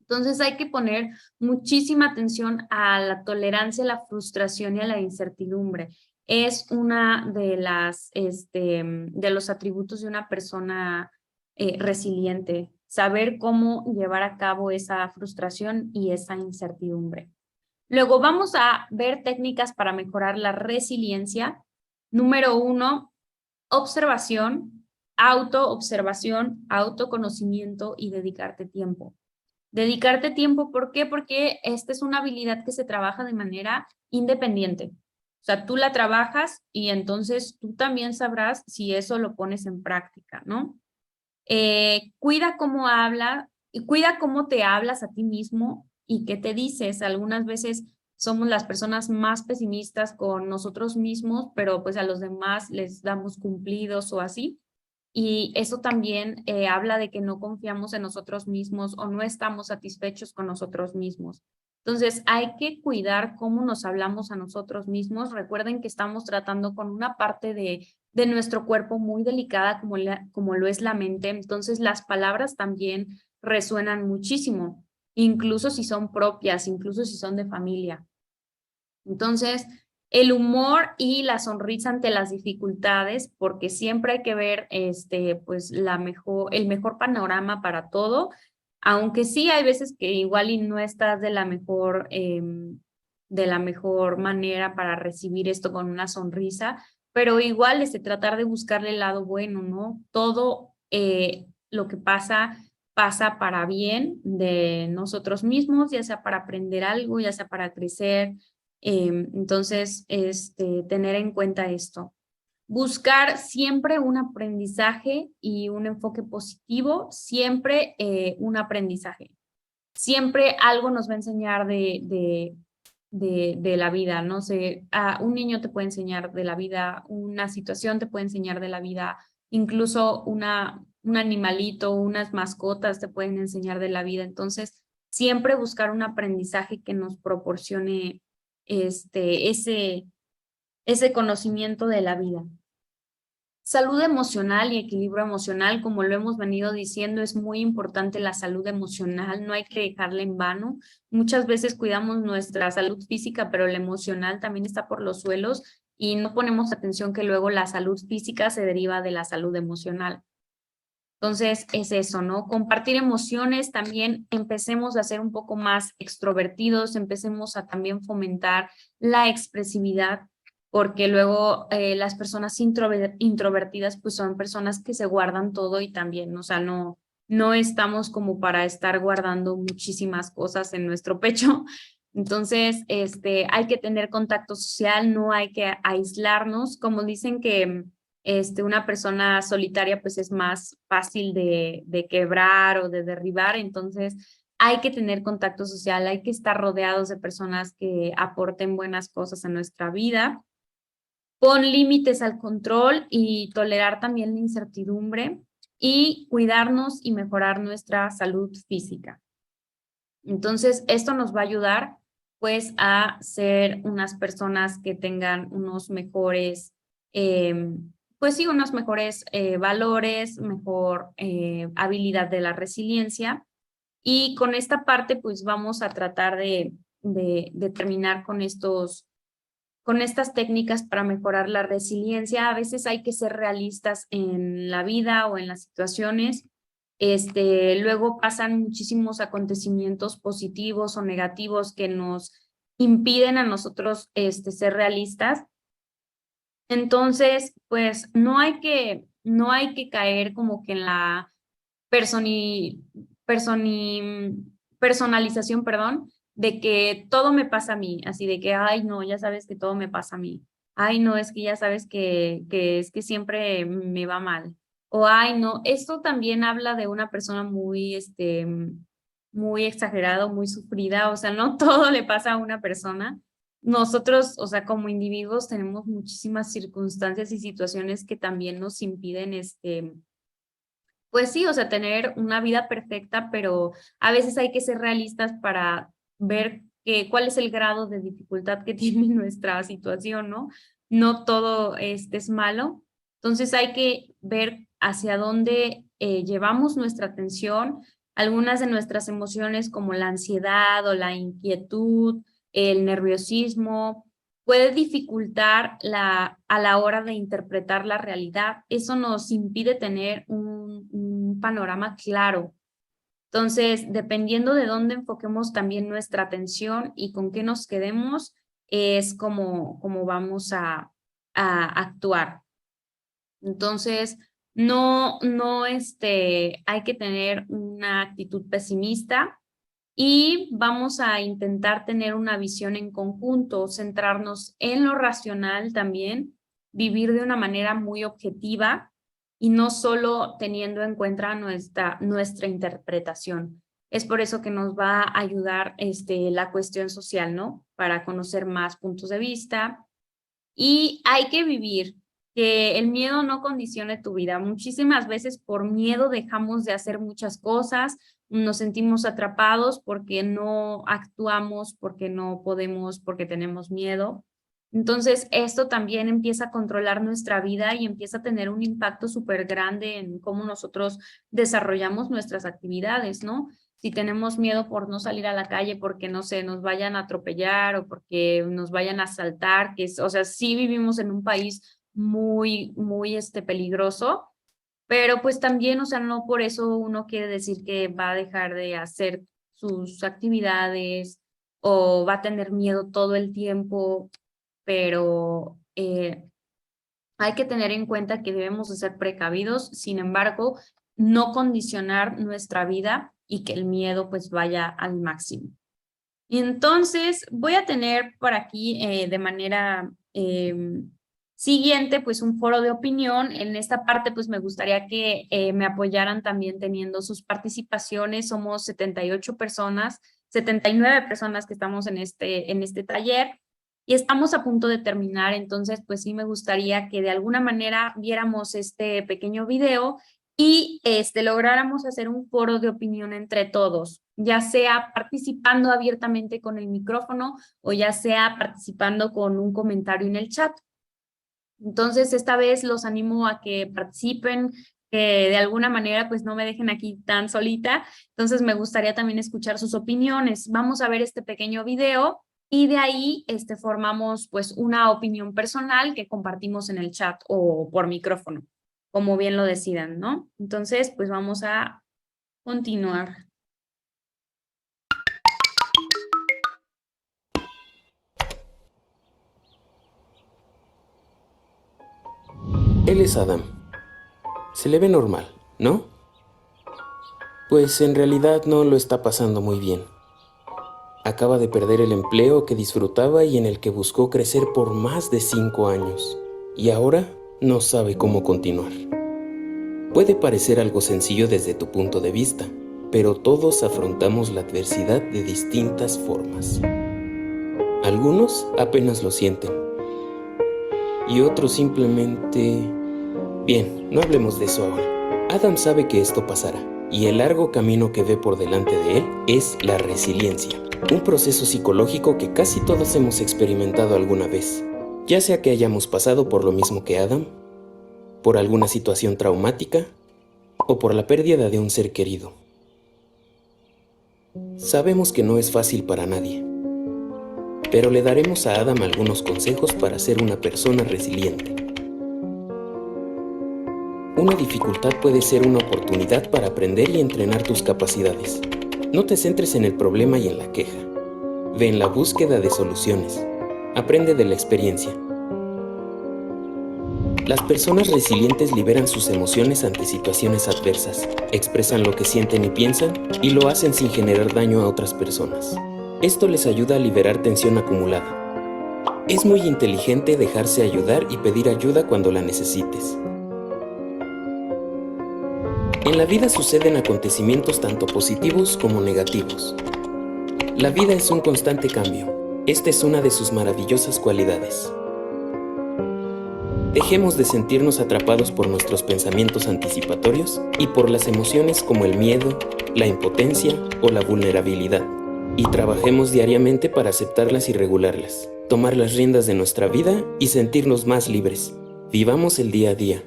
Speaker 2: Entonces hay que poner muchísima atención a la tolerancia, a la frustración y a la incertidumbre. Es una de los atributos de una persona resiliente, saber cómo llevar a cabo esa frustración y esa incertidumbre. Luego vamos a ver técnicas para mejorar la resiliencia. Número 1, observación, autoobservación, autoconocimiento y dedicarte tiempo. Dedicarte tiempo, ¿por qué? Porque esta es una habilidad que se trabaja de manera independiente. O sea, tú la trabajas y entonces tú también sabrás si eso lo pones en práctica, ¿no? Cuida cómo cuida cómo te hablas a ti mismo y qué te dices. Algunas veces somos las personas más pesimistas con nosotros mismos, pero pues a los demás les damos cumplidos o así. Y eso también habla de que no confiamos en nosotros mismos o no estamos satisfechos con nosotros mismos. Entonces, hay que cuidar cómo nos hablamos a nosotros mismos. Recuerden que estamos tratando con una parte de nuestro cuerpo muy delicada como lo es la mente. Entonces, las palabras también resuenan muchísimo, incluso si son propias, incluso si son de familia. Entonces, el humor y la sonrisa ante las dificultades, porque siempre hay que ver pues el mejor panorama para todo, aunque sí hay veces que igual y no estás de la mejor manera para recibir esto con una sonrisa, pero igual tratar de buscarle el lado bueno, ¿no? Todo lo que pasa para bien de nosotros mismos, ya sea para aprender algo, ya sea para crecer. Entonces, tener en cuenta esto. Buscar siempre un aprendizaje y un enfoque positivo, siempre un aprendizaje. Siempre algo nos va a enseñar de la vida, no sé, un niño te puede enseñar de la vida, una situación te puede enseñar de la vida, incluso un animalito, unas mascotas te pueden enseñar de la vida. Entonces, siempre buscar un aprendizaje que nos proporcione ese ese conocimiento de la vida. Salud emocional y equilibrio emocional, como lo hemos venido diciendo, es muy importante la salud emocional, no hay que dejarla en vano. Muchas veces cuidamos nuestra salud física, pero la emocional también está por los suelos y no ponemos atención que luego la salud física se deriva de la salud emocional. Entonces, es eso, ¿no? Compartir emociones, también empecemos a ser un poco más extrovertidos, empecemos a también fomentar la expresividad, porque luego las personas introvertidas pues son personas que se guardan todo y también, o sea, no estamos como para estar guardando muchísimas cosas en nuestro pecho. Entonces, hay que tener contacto social, no hay que aislarnos, como dicen que una persona solitaria pues es más fácil de quebrar o de derribar, entonces hay que tener contacto social, hay que estar rodeados de personas que aporten buenas cosas a nuestra vida. Pon límites al control y tolerar también la incertidumbre y cuidarnos y mejorar nuestra salud física. Entonces, esto nos va a ayudar pues a ser unas personas que tengan unos mejores, pues sí, unos mejores valores, mejor habilidad de la resiliencia. Y con esta parte pues vamos a tratar de terminar con estas técnicas para mejorar la resiliencia. A veces hay que ser realistas en la vida o en las situaciones. Luego pasan muchísimos acontecimientos positivos o negativos que nos impiden a nosotros ser realistas. Entonces, pues no hay que caer como que en la personalización, perdón, de que todo me pasa a mí, así de que, ay, no, ya sabes que todo me pasa a mí. Ay, no, es que ya sabes que es que siempre me va mal. O, ay, no, esto también habla de una persona muy exagerada, muy sufrida, o sea, no todo le pasa a una persona. Nosotros, o sea, como individuos tenemos muchísimas circunstancias y situaciones que también nos impiden, pues sí, o sea, tener una vida perfecta, pero a veces hay que ser realistas para ver cuál es el grado de dificultad que tiene nuestra situación, ¿no? No todo es malo. Entonces hay que ver hacia dónde llevamos nuestra atención. Algunas de nuestras emociones como la ansiedad o la inquietud, el nerviosismo, puede dificultar a la hora de interpretar la realidad. Eso nos impide tener un panorama claro. Entonces, dependiendo de dónde enfoquemos también nuestra atención y con qué nos quedemos, es como vamos a actuar. Entonces, no, hay que tener una actitud pesimista y vamos a intentar tener una visión en conjunto, centrarnos en lo racional también, vivir de una manera muy objetiva y no solo teniendo en cuenta nuestra interpretación. Es por eso que nos va a ayudar la cuestión social, ¿no? Para conocer más puntos de vista. Y hay que vivir, que el miedo no condicione tu vida. Muchísimas veces por miedo dejamos de hacer muchas cosas, nos sentimos atrapados porque no actuamos, porque no podemos, porque tenemos miedo. Entonces, esto también empieza a controlar nuestra vida y empieza a tener un impacto súper grande en cómo nosotros desarrollamos nuestras actividades, ¿no? Si tenemos miedo por no salir a la calle porque, no sé, nos vayan a atropellar o porque nos vayan a asaltar, o sea, sí vivimos en un país muy, muy peligroso, pero pues también, o sea, no por eso uno quiere decir que va a dejar de hacer sus actividades o va a tener miedo todo el tiempo, pero hay que tener en cuenta que debemos de ser precavidos, sin embargo, no condicionar nuestra vida y que el miedo pues vaya al máximo. Y entonces voy a tener por aquí de manera siguiente pues un foro de opinión. En esta parte pues me gustaría que me apoyaran también teniendo sus participaciones. Somos 78 personas, 79 personas que estamos en este taller. Y estamos a punto de terminar, entonces pues sí me gustaría que de alguna manera viéramos este pequeño video y lográramos hacer un foro de opinión entre todos, ya sea participando abiertamente con el micrófono o ya sea participando con un comentario en el chat. Entonces, esta vez los animo a que participen, que de alguna manera pues no me dejen aquí tan solita. Entonces, me gustaría también escuchar sus opiniones. Vamos a ver este pequeño video y de ahí formamos pues una opinión personal que compartimos en el chat o por micrófono, como bien lo decidan, ¿no? Entonces, pues vamos a continuar.
Speaker 4: Él es Adam. Se le ve normal, ¿no? Pues en realidad no lo está pasando muy bien. Acaba de perder el empleo que disfrutaba y en el que buscó crecer por más de 5 años. Y ahora no sabe cómo continuar. Puede parecer algo sencillo desde tu punto de vista, pero todos afrontamos la adversidad de distintas formas. Algunos apenas lo sienten. Y otros simplemente... Bien, no hablemos de eso ahora. Adam sabe que esto pasará, y el largo camino que ve por delante de él es la resiliencia, un proceso psicológico que casi todos hemos experimentado alguna vez, ya sea que hayamos pasado por lo mismo que Adam, por alguna situación traumática, o por la pérdida de un ser querido. Sabemos que no es fácil para nadie, pero le daremos a Adam algunos consejos para ser una persona resiliente. Una dificultad puede ser una oportunidad para aprender y entrenar tus capacidades. No te centres en el problema y en la queja. Ve en la búsqueda de soluciones. Aprende de la experiencia. Las personas resilientes liberan sus emociones ante situaciones adversas, expresan lo que sienten y piensan y lo hacen sin generar daño a otras personas. Esto les ayuda a liberar tensión acumulada. Es muy inteligente dejarse ayudar y pedir ayuda cuando la necesites. En la vida suceden acontecimientos tanto positivos como negativos. La vida es un constante cambio. Esta es una de sus maravillosas cualidades. Dejemos de sentirnos atrapados por nuestros pensamientos anticipatorios y por las emociones como el miedo, la impotencia o la vulnerabilidad. Y trabajemos diariamente para aceptarlas y regularlas, tomar las riendas de nuestra vida y sentirnos más libres. Vivamos el día a día.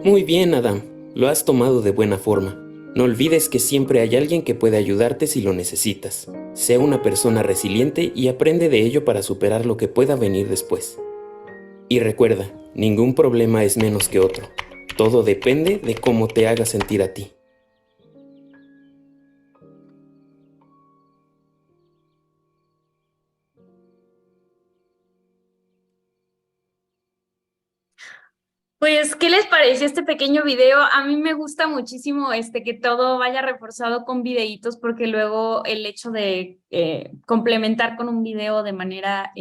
Speaker 4: Muy bien, Adam, lo has tomado de buena forma. No olvides que siempre hay alguien que puede ayudarte si lo necesitas. Sé una persona resiliente y aprende de ello para superar lo que pueda venir después. Y recuerda, ningún problema es menos que otro. Todo depende de cómo te haga sentir a ti.
Speaker 2: Pues, ¿qué les pareció este pequeño video? A mí me gusta muchísimo que todo vaya reforzado con videitos, porque luego el hecho de complementar con un video de manera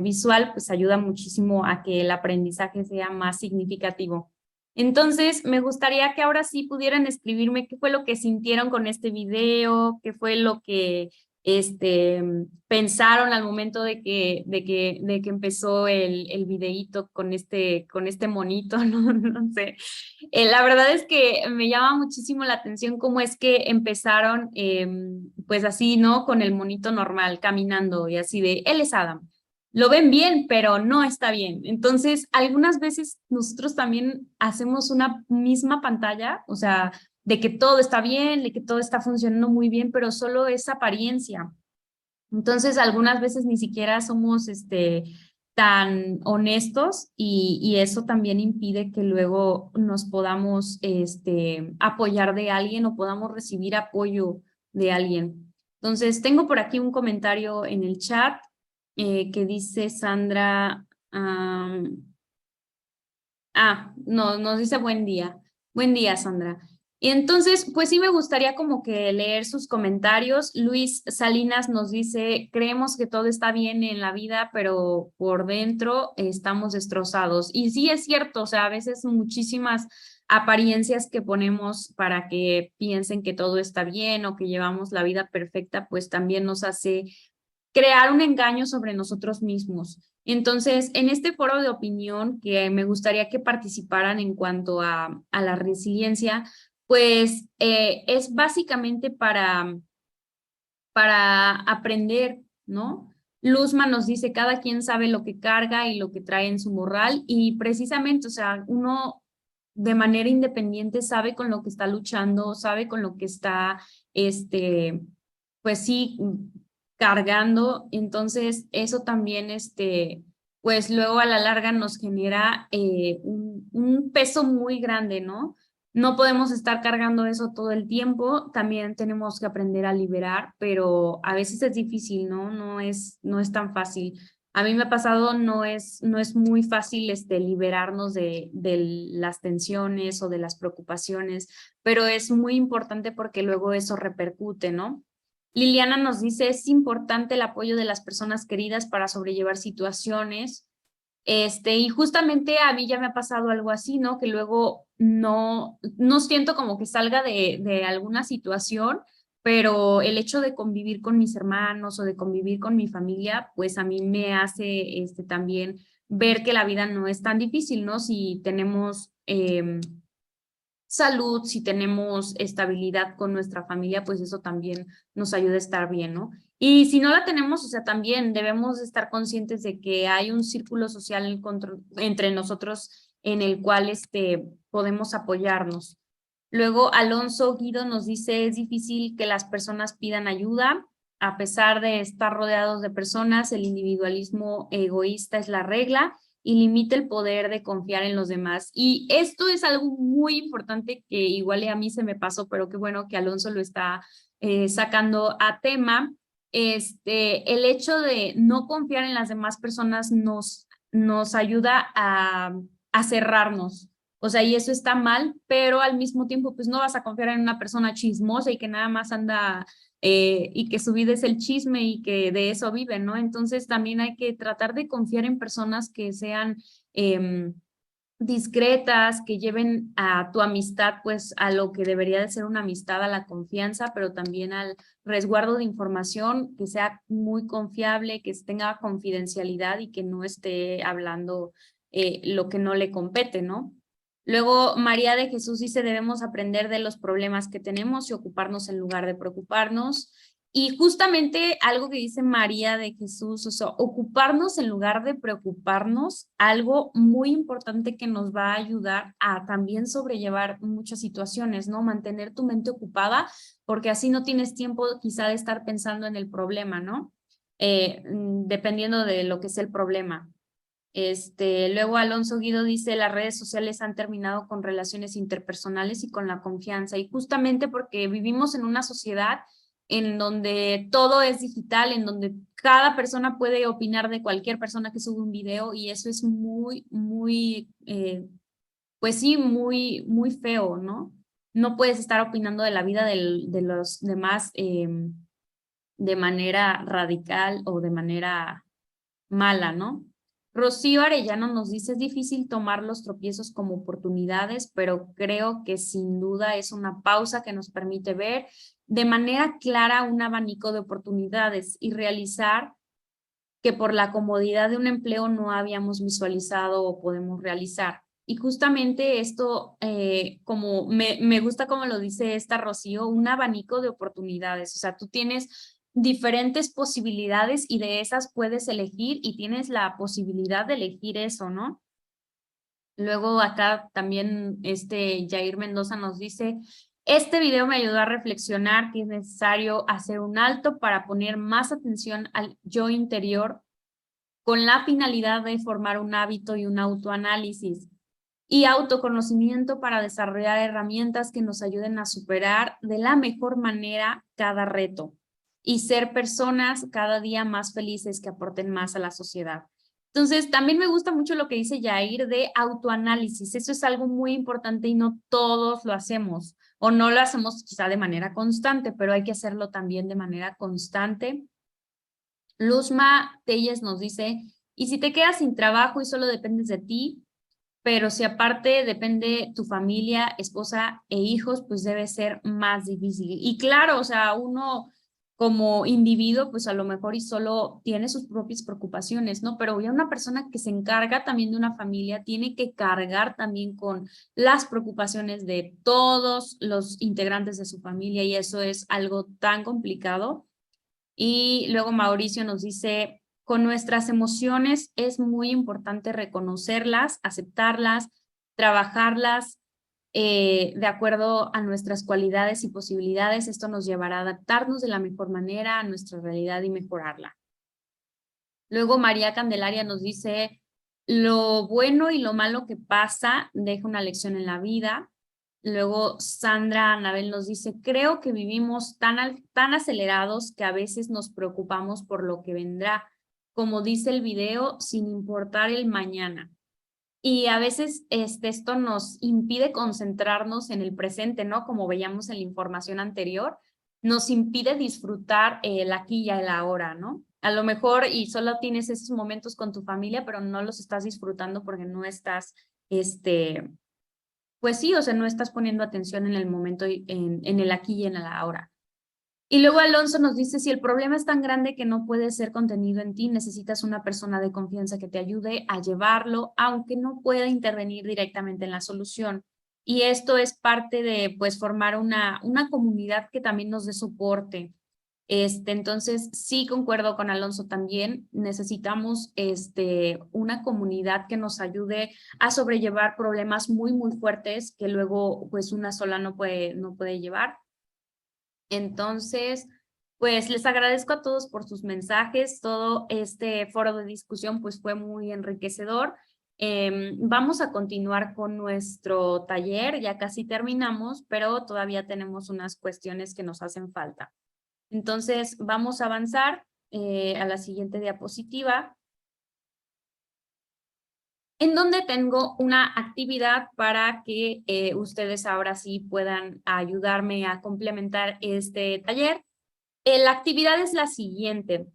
Speaker 2: visual, pues ayuda muchísimo a que el aprendizaje sea más significativo. Entonces, me gustaría que ahora sí pudieran escribirme qué fue lo que sintieron con este video, qué fue lo que pensaron al momento de que empezó el videíto con este monito, no sé. La verdad es que me llama muchísimo la atención cómo es que empezaron, pues así, ¿no? Con el monito normal, caminando y así de, él es Adam. Lo ven bien, pero no está bien. Entonces, algunas veces nosotros también hacemos una misma pantalla, o sea, de que todo está bien, de que todo está funcionando muy bien, pero solo es apariencia. Entonces, algunas veces ni siquiera somos tan honestos y eso también impide que luego nos podamos apoyar de alguien o podamos recibir apoyo de alguien. Entonces, tengo por aquí un comentario en el chat que dice Sandra, no, nos dice buen día. Buen día, Sandra. Y entonces, pues sí me gustaría como que leer sus comentarios. Luis Salinas nos dice, creemos que todo está bien en la vida, pero por dentro estamos destrozados. Y sí es cierto, o sea, a veces muchísimas apariencias que ponemos para que piensen que todo está bien o que llevamos la vida perfecta, pues también nos hace crear un engaño sobre nosotros mismos. Entonces, en este foro de opinión que me gustaría que participaran en cuanto a la resiliencia, pues es básicamente para aprender, ¿no? Luzma nos dice, cada quien sabe lo que carga y lo que trae en su morral, y precisamente, o sea, uno de manera independiente sabe con lo que está luchando, sabe con lo que está, pues sí, cargando. Entonces eso también, pues luego a la larga nos genera un peso muy grande, ¿no? No podemos estar cargando eso todo el tiempo, también tenemos que aprender a liberar, pero a veces es difícil, ¿no? No es tan fácil. A mí me ha pasado, no es muy fácil liberarnos de las tensiones o de las preocupaciones, pero es muy importante porque luego eso repercute, ¿no? Liliana nos dice, es importante el apoyo de las personas queridas para sobrellevar situaciones. Y justamente a mí ya me ha pasado algo así, ¿no? Que luego no siento como que salga de alguna situación, pero el hecho de convivir con mis hermanos o de convivir con mi familia, pues a mí me hace también ver que la vida no es tan difícil, ¿no? Si tenemos salud, si tenemos estabilidad con nuestra familia, pues eso también nos ayuda a estar bien, ¿no? Y si no la tenemos, o sea, también debemos estar conscientes de que hay un círculo social entre nosotros en el cual podemos apoyarnos. Luego, Alonso Guido nos dice, es difícil que las personas pidan ayuda. A pesar de estar rodeados de personas, el individualismo egoísta es la regla y limita el poder de confiar en los demás. Y esto es algo muy importante que igual a mí se me pasó, pero qué bueno que Alonso lo está sacando a tema. El hecho de no confiar en las demás personas nos ayuda a cerrarnos. O sea, y eso está mal, pero al mismo tiempo, pues no vas a confiar en una persona chismosa y que nada más anda y que su vida es el chisme y que de eso vive, ¿no? Entonces también hay que tratar de confiar en personas que sean discretas, que lleven a tu amistad pues a lo que debería de ser una amistad, a la confianza, pero también al resguardo de información, que sea muy confiable, que tenga confidencialidad y que no esté hablando lo que no le compete, ¿no? Luego, María de Jesús dice, debemos aprender de los problemas que tenemos y ocuparnos en lugar de preocuparnos. Y justamente algo que dice María de Jesús, o sea, ocuparnos en lugar de preocuparnos, algo muy importante que nos va a ayudar a también sobrellevar muchas situaciones, ¿no? Mantener tu mente ocupada, porque así no tienes tiempo quizá de estar pensando en el problema, ¿no? Dependiendo de lo que es el problema. Luego Alonso Guido dice, las redes sociales han terminado con relaciones interpersonales y con la confianza, y justamente porque vivimos en una sociedad en donde todo es digital, en donde cada persona puede opinar de cualquier persona que sube un video, y eso es pues sí, muy feo, ¿no? No puedes estar opinando de la vida de los demás de manera radical o de manera mala, ¿no? Rocío Arellano nos dice, es difícil tomar los tropiezos como oportunidades, pero creo que sin duda es una pausa que nos permite ver de manera clara un abanico de oportunidades y realizar que por la comodidad de un empleo no habíamos visualizado o podemos realizar. Y justamente esto, como me gusta como lo dice esta Rocío, un abanico de oportunidades. O sea, tú tienes diferentes posibilidades y de esas puedes elegir y tienes la posibilidad de elegir eso, ¿no? Luego acá también Jair Mendoza nos dice, este video me ayudó a reflexionar que es necesario hacer un alto para poner más atención al yo interior con la finalidad de formar un hábito y un autoanálisis y autoconocimiento para desarrollar herramientas que nos ayuden a superar de la mejor manera cada reto y ser personas cada día más felices que aporten más a la sociedad. Entonces, también me gusta mucho lo que dice Jair de autoanálisis. Eso es algo muy importante y no todos lo hacemos, o no lo hacemos quizá de manera constante, pero hay que hacerlo también de manera constante. Luzma Telles nos dice, y si te quedas sin trabajo y solo dependes de ti, pero si aparte depende tu familia, esposa e hijos, pues debe ser más difícil. Y claro, o sea, uno como individuo, pues a lo mejor y solo tiene sus propias preocupaciones, ¿no? Pero ya una persona que se encarga también de una familia tiene que cargar también con las preocupaciones de todos los integrantes de su familia, y eso es algo tan complicado. Y luego Mauricio nos dice, con nuestras emociones es muy importante reconocerlas, aceptarlas, trabajarlas de acuerdo a nuestras cualidades y posibilidades. Esto nos llevará a adaptarnos de la mejor manera a nuestra realidad y mejorarla. Luego María Candelaria nos dice, lo bueno y lo malo que pasa deja una lección en la vida. Luego Sandra Anabel nos dice, creo que vivimos tan acelerados que a veces nos preocupamos por lo que vendrá, como dice el video, sin importar el mañana. Y a veces esto nos impide concentrarnos en el presente, ¿no? Como veíamos en la información anterior, nos impide disfrutar el aquí y el ahora, ¿no? A lo mejor y solo tienes esos momentos con tu familia, pero no los estás disfrutando porque no estás, pues sí, o sea, no estás poniendo atención en el momento, en el aquí y en el ahora. Y luego Alonso nos dice, si el problema es tan grande que no puede ser contenido en ti, necesitas una persona de confianza que te ayude a llevarlo, aunque no pueda intervenir directamente en la solución. Y esto es parte de, pues, formar una comunidad que también nos dé soporte. Entonces, sí concuerdo con Alonso también, necesitamos una comunidad que nos ayude a sobrellevar problemas muy, muy fuertes que luego, pues, una sola no puede llevar. Entonces, pues les agradezco a todos por sus mensajes. Todo este foro de discusión pues fue muy enriquecedor. Vamos a continuar con nuestro taller, ya casi terminamos, pero todavía tenemos unas cuestiones que nos hacen falta. Entonces, vamos a avanzar a la siguiente diapositiva, en donde tengo una actividad para que ustedes ahora sí puedan ayudarme a complementar este taller. La actividad es la siguiente.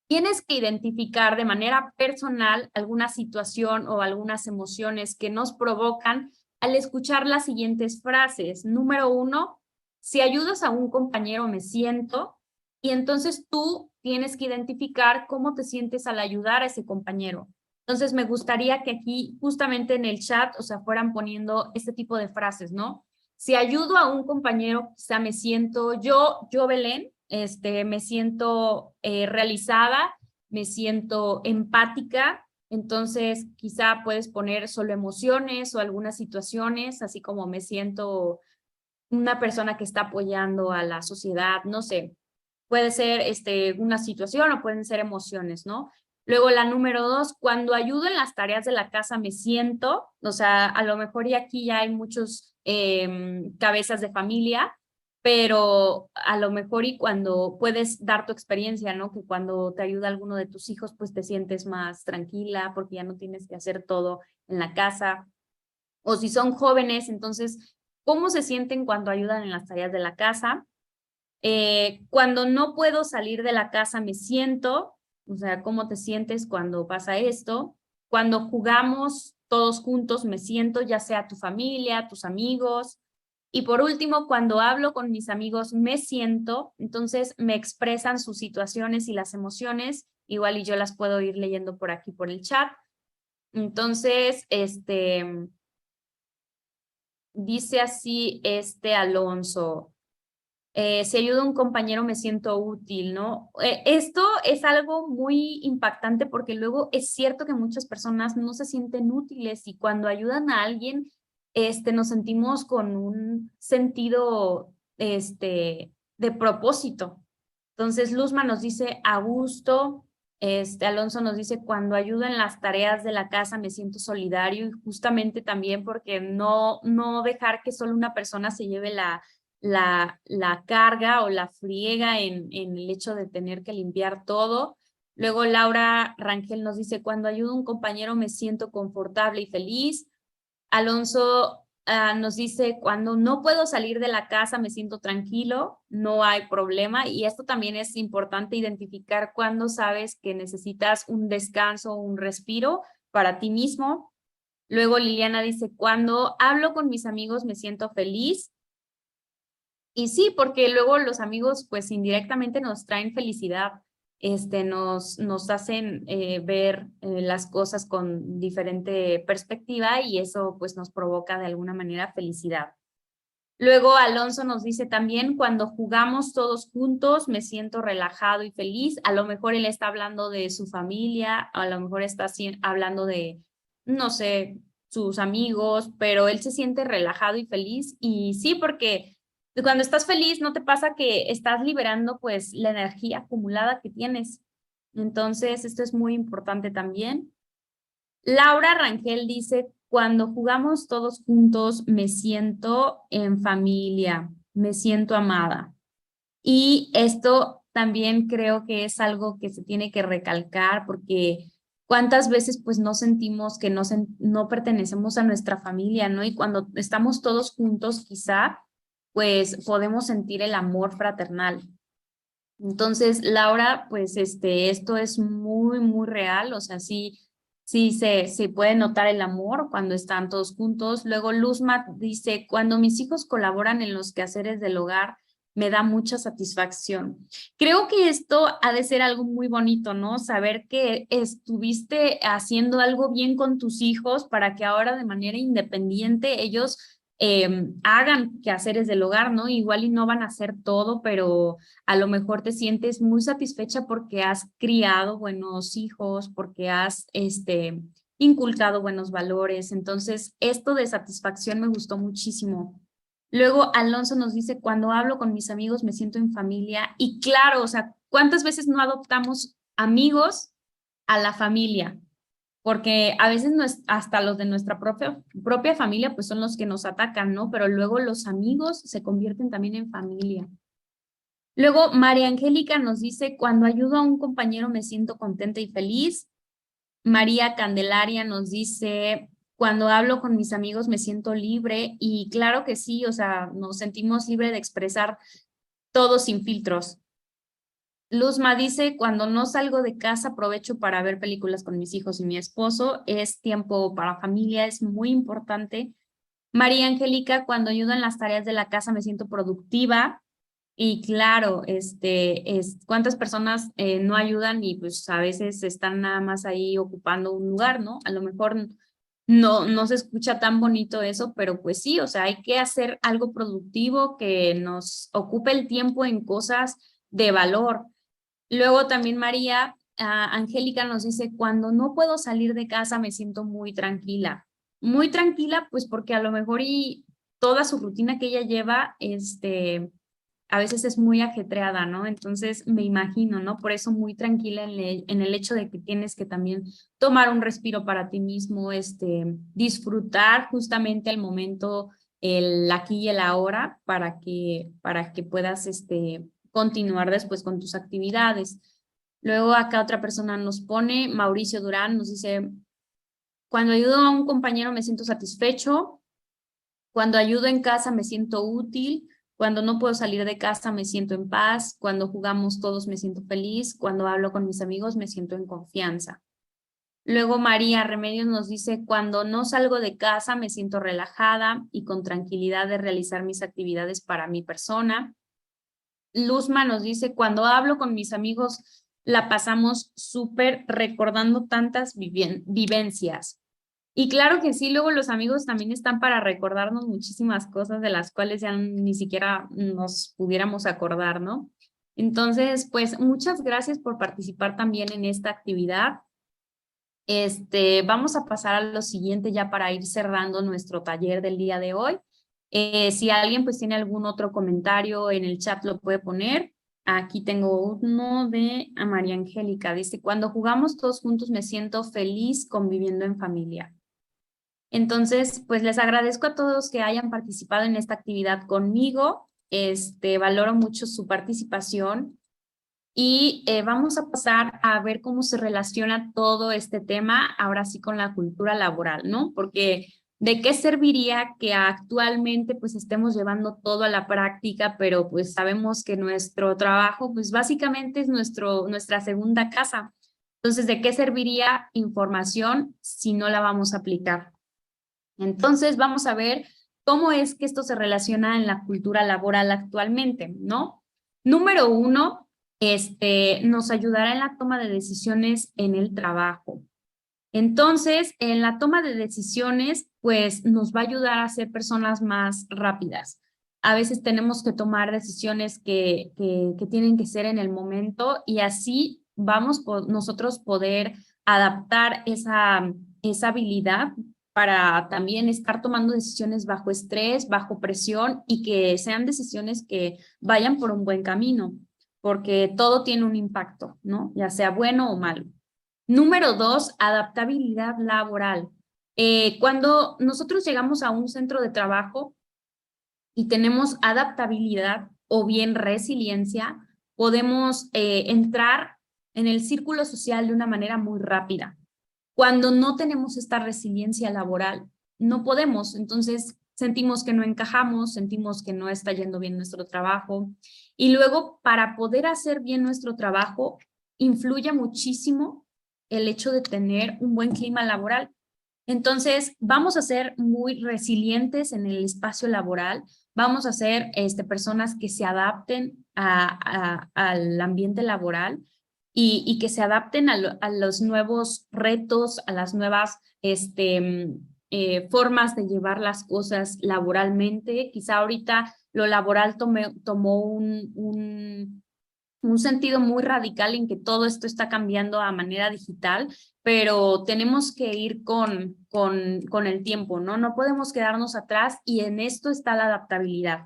Speaker 2: Tienes que identificar de manera personal alguna situación o algunas emociones que nos provocan al escuchar las siguientes frases. Número 1, si ayudas a un compañero me siento, y entonces tú tienes que identificar cómo te sientes al ayudar a ese compañero. Entonces me gustaría que aquí justamente en el chat, o sea, fueran poniendo este tipo de frases, ¿no? Si ayudo a un compañero, quizá me siento yo Belén, me siento realizada, me siento empática, entonces quizá puedes poner solo emociones o algunas situaciones, así como me siento una persona que está apoyando a la sociedad, no sé, puede ser una situación o pueden ser emociones, ¿no? Luego la número 2, cuando ayudo en las tareas de la casa me siento, o sea, a lo mejor y aquí ya hay muchos cabezas de familia, pero a lo mejor y cuando puedes dar tu experiencia, ¿no? Que cuando te ayuda alguno de tus hijos, pues te sientes más tranquila porque ya no tienes que hacer todo en la casa. O si son jóvenes, entonces, ¿cómo se sienten cuando ayudan en las tareas de la casa? Cuando no puedo salir de la casa me siento, o sea, ¿cómo te sientes cuando pasa esto? Cuando jugamos todos juntos me siento, ya sea tu familia, tus amigos. Y por último, cuando hablo con mis amigos me siento, entonces me expresan sus situaciones y las emociones, igual y yo las puedo ir leyendo por aquí por el chat. Entonces, dice así Alonso, si ayuda a un compañero me siento útil, ¿no? Esto es algo muy impactante porque luego es cierto que muchas personas no se sienten útiles y cuando ayudan a alguien, nos sentimos con un sentido, de propósito. Entonces, Luzma nos dice, a gusto. Alonso nos dice, cuando ayudo en las tareas de la casa me siento solidario y justamente también porque no dejar que solo una persona se lleve la carga o la friega en el hecho de tener que limpiar todo. Luego Laura Rangel nos dice, cuando ayudo a un compañero me siento confortable y feliz. Alonso nos dice, cuando no puedo salir de la casa me siento tranquilo, no hay problema. Y esto también es importante identificar cuando sabes que necesitas un descanso, un respiro para ti mismo. Luego Liliana dice, cuando hablo con mis amigos me siento feliz. Y sí, porque luego los amigos pues indirectamente nos traen felicidad, nos hacen ver las cosas con diferente perspectiva y eso pues nos provoca de alguna manera felicidad. Luego Alonso nos dice también, cuando jugamos todos juntos me siento relajado y feliz. A lo mejor él está hablando de su familia, a lo mejor está hablando de, no sé, sus amigos, pero él se siente relajado y feliz. Y sí, porque cuando estás feliz no te pasa que estás liberando pues la energía acumulada que tienes. Entonces, esto es muy importante también. Laura Rangel dice, cuando jugamos todos juntos me siento en familia, me siento amada. Y esto también creo que es algo que se tiene que recalcar porque cuántas veces pues no sentimos que no pertenecemos a nuestra familia, ¿no? Y cuando estamos todos juntos quizá pues podemos sentir el amor fraternal. Entonces, Laura, pues esto es muy, muy real, o sea, sí se puede notar el amor cuando están todos juntos. Luego Luzma dice, cuando mis hijos colaboran en los quehaceres del hogar, me da mucha satisfacción. Creo que esto ha de ser algo muy bonito, ¿no? Saber que estuviste haciendo algo bien con tus hijos para que ahora de manera independiente ellos hagan quehaceres del hogar, ¿no? Igual y no van a hacer todo, pero a lo mejor te sientes muy satisfecha porque has criado buenos hijos, porque has inculcado buenos valores. Entonces, esto de satisfacción me gustó muchísimo. Luego, Alonso nos dice, cuando hablo con mis amigos me siento en familia. Y claro, o sea, ¿cuántas veces no adoptamos amigos a la familia? Porque a veces hasta los de nuestra propia familia pues son los que nos atacan, ¿no? Pero luego los amigos se convierten también en familia. Luego, María Angélica nos dice, cuando ayudo a un compañero me siento contenta y feliz. María Candelaria nos dice, cuando hablo con mis amigos me siento libre. Y claro que sí, o sea, nos sentimos libres de expresar todo sin filtros. Luzma dice, cuando no salgo de casa aprovecho para ver películas con mis hijos y mi esposo. Es tiempo para familia, es muy importante. María Angélica, cuando ayudo en las tareas de la casa me siento productiva. Y claro, cuántas personas no ayudan y pues a veces están nada más ahí ocupando un lugar, ¿no? A lo mejor no se escucha tan bonito eso, pero pues sí, o sea, hay que hacer algo productivo que nos ocupe el tiempo en cosas de valor. Luego también María Angélica nos dice, cuando no puedo salir de casa me siento muy tranquila. Muy tranquila, pues porque a lo mejor y toda su rutina que ella lleva, a veces es muy ajetreada, ¿no? Entonces me imagino, ¿no? Por eso muy tranquila en el hecho de que tienes que también tomar un respiro para ti mismo, disfrutar justamente el momento, el aquí y el ahora, para que puedas, continuar después con tus actividades. Luego acá otra persona nos pone, Mauricio Durán nos dice, cuando ayudo a un compañero me siento satisfecho, cuando ayudo en casa me siento útil, cuando no puedo salir de casa me siento en paz, cuando jugamos todos me siento feliz, cuando hablo con mis amigos me siento en confianza. Luego María Remedios nos dice, cuando no salgo de casa me siento relajada y con tranquilidad de realizar mis actividades para mi persona. Luzma nos dice, cuando hablo con mis amigos la pasamos súper recordando tantas vivencias. Y claro que sí, luego los amigos también están para recordarnos muchísimas cosas de las cuales ya ni siquiera nos pudiéramos acordar, ¿no? Entonces, pues muchas gracias por participar también en esta actividad. Vamos a pasar a lo siguiente ya para ir cerrando nuestro taller del día de hoy. Si alguien pues tiene algún otro comentario en el chat lo puede poner. Aquí tengo uno de María Angélica. Dice, cuando jugamos todos juntos me siento feliz conviviendo en familia. Entonces, pues les agradezco a todos que hayan participado en esta actividad conmigo. Valoro mucho su participación y vamos a pasar a ver cómo se relaciona todo este tema ahora sí con la cultura laboral, ¿no? Porque ¿de qué serviría que actualmente pues estemos llevando todo a la práctica, pero pues sabemos que nuestro trabajo pues básicamente es nuestra segunda casa? Entonces, ¿de qué serviría información si no la vamos a aplicar? Entonces, vamos a ver cómo es que esto se relaciona en la cultura laboral actualmente, ¿no? Número uno, nos ayudará en la toma de decisiones en el trabajo. Entonces, en la toma de decisiones, pues nos va a ayudar a ser personas más rápidas. A veces tenemos que tomar decisiones que tienen que ser en el momento y así vamos nosotros poder adaptar esa habilidad para también estar tomando decisiones bajo estrés, bajo presión y que sean decisiones que vayan por un buen camino, porque todo tiene un impacto, ¿no? Ya sea bueno o malo. Número 2, adaptabilidad laboral. Cuando nosotros llegamos a un centro de trabajo y tenemos adaptabilidad o bien resiliencia, podemos entrar en el círculo social de una manera muy rápida. Cuando no tenemos esta resiliencia laboral, no podemos, entonces sentimos que no encajamos, sentimos que no está yendo bien nuestro trabajo y luego para poder hacer bien nuestro trabajo influye muchísimo el hecho de tener un buen clima laboral. Entonces, vamos a ser muy resilientes en el espacio laboral, vamos a ser personas que se adapten al ambiente laboral y que se adapten a los nuevos retos, a las nuevas formas de llevar las cosas laboralmente. Quizá ahorita lo laboral tomó un sentido muy radical en que todo esto está cambiando a manera digital, pero tenemos que ir con el tiempo, ¿no? No podemos quedarnos atrás y en esto está la adaptabilidad.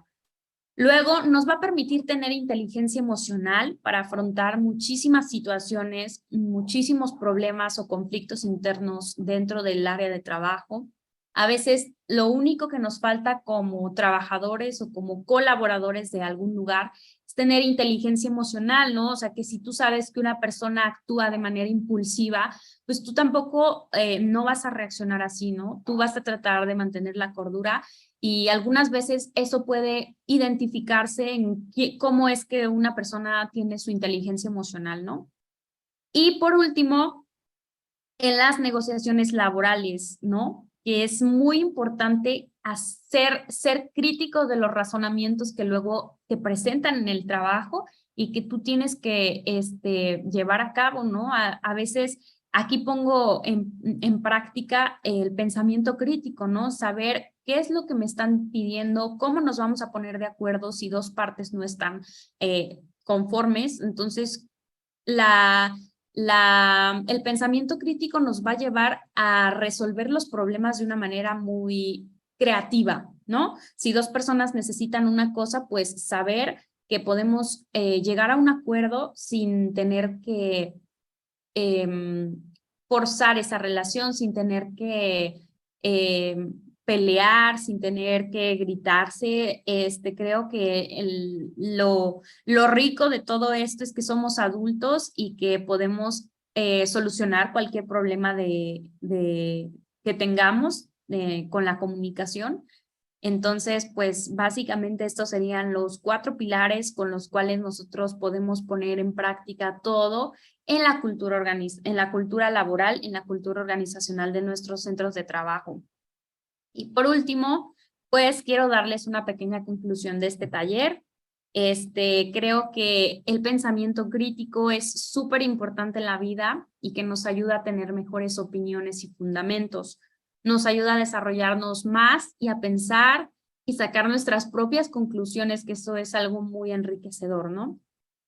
Speaker 2: Luego, nos va a permitir tener inteligencia emocional para afrontar muchísimas situaciones, muchísimos problemas o conflictos internos dentro del área de trabajo. A veces, lo único que nos falta como trabajadores o como colaboradores de algún lugar es tener inteligencia emocional, ¿no? O sea, que si tú sabes que una persona actúa de manera impulsiva, pues tú tampoco no vas a reaccionar así, ¿no? Tú vas a tratar de mantener la cordura y algunas veces eso puede identificarse en cómo es que una persona tiene su inteligencia emocional, ¿no? Y por último, en las negociaciones laborales, ¿no? Que es muy importante ser crítico de los razonamientos que luego te presentan en el trabajo y que tú tienes que llevar a cabo, ¿no? A veces aquí pongo en práctica el pensamiento crítico, ¿no? Saber qué es lo que me están pidiendo, cómo nos vamos a poner de acuerdo si dos partes no están conformes. Entonces, el pensamiento crítico nos va a llevar a resolver los problemas de una manera muy creativa, ¿no? Si dos personas necesitan una cosa, pues saber que podemos llegar a un acuerdo sin tener que forzar esa relación, sin tener que pelear, sin tener que gritarse. Creo que lo rico de todo esto es que somos adultos y que podemos solucionar cualquier problema que tengamos con la comunicación. Entonces, pues básicamente estos serían los 4 pilares con los cuales nosotros podemos poner en práctica todo en la cultura laboral, en la cultura organizacional de nuestros centros de trabajo. Y por último, pues quiero darles una pequeña conclusión de este taller. Creo que el pensamiento crítico es súper importante en la vida y que nos ayuda a tener mejores opiniones y fundamentos. Nos ayuda a desarrollarnos más y a pensar y sacar nuestras propias conclusiones, que eso es algo muy enriquecedor, ¿no?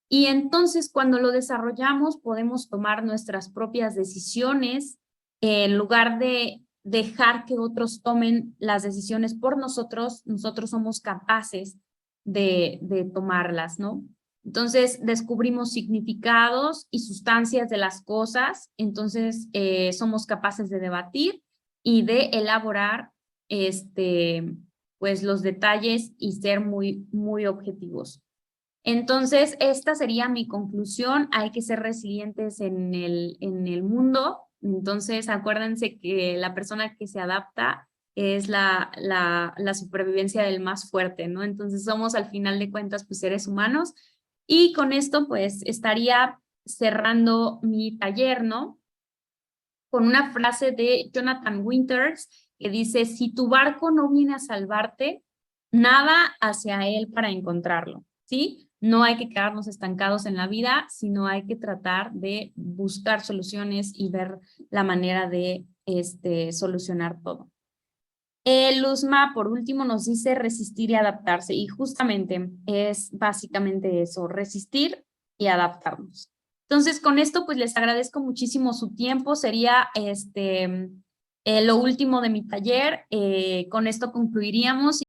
Speaker 2: Y entonces cuando lo desarrollamos podemos tomar nuestras propias decisiones en lugar de dejar que otros tomen las decisiones por nosotros, nosotros somos capaces de tomarlas, ¿no? Entonces descubrimos significados y sustancias de las cosas, entonces somos capaces de debatir y de elaborar pues los detalles y ser muy, muy objetivos. Entonces, esta sería mi conclusión. Hay que ser resilientes en el mundo. Entonces, acuérdense que la persona que se adapta es la supervivencia del más fuerte, ¿no? Entonces, somos al final de cuentas, pues, seres humanos. Y con esto, pues, estaría cerrando mi taller, ¿no? Con una frase de Jonathan Winters que dice, si tu barco no viene a salvarte, nada hacia él para encontrarlo, ¿sí? No hay que quedarnos estancados en la vida, sino hay que tratar de buscar soluciones y ver la manera de solucionar todo. Luzma, por último, nos dice resistir y adaptarse. Y justamente es básicamente eso, resistir y adaptarnos. Entonces, con esto, pues les agradezco muchísimo su tiempo. Sería lo último de mi taller. Con esto concluiríamos.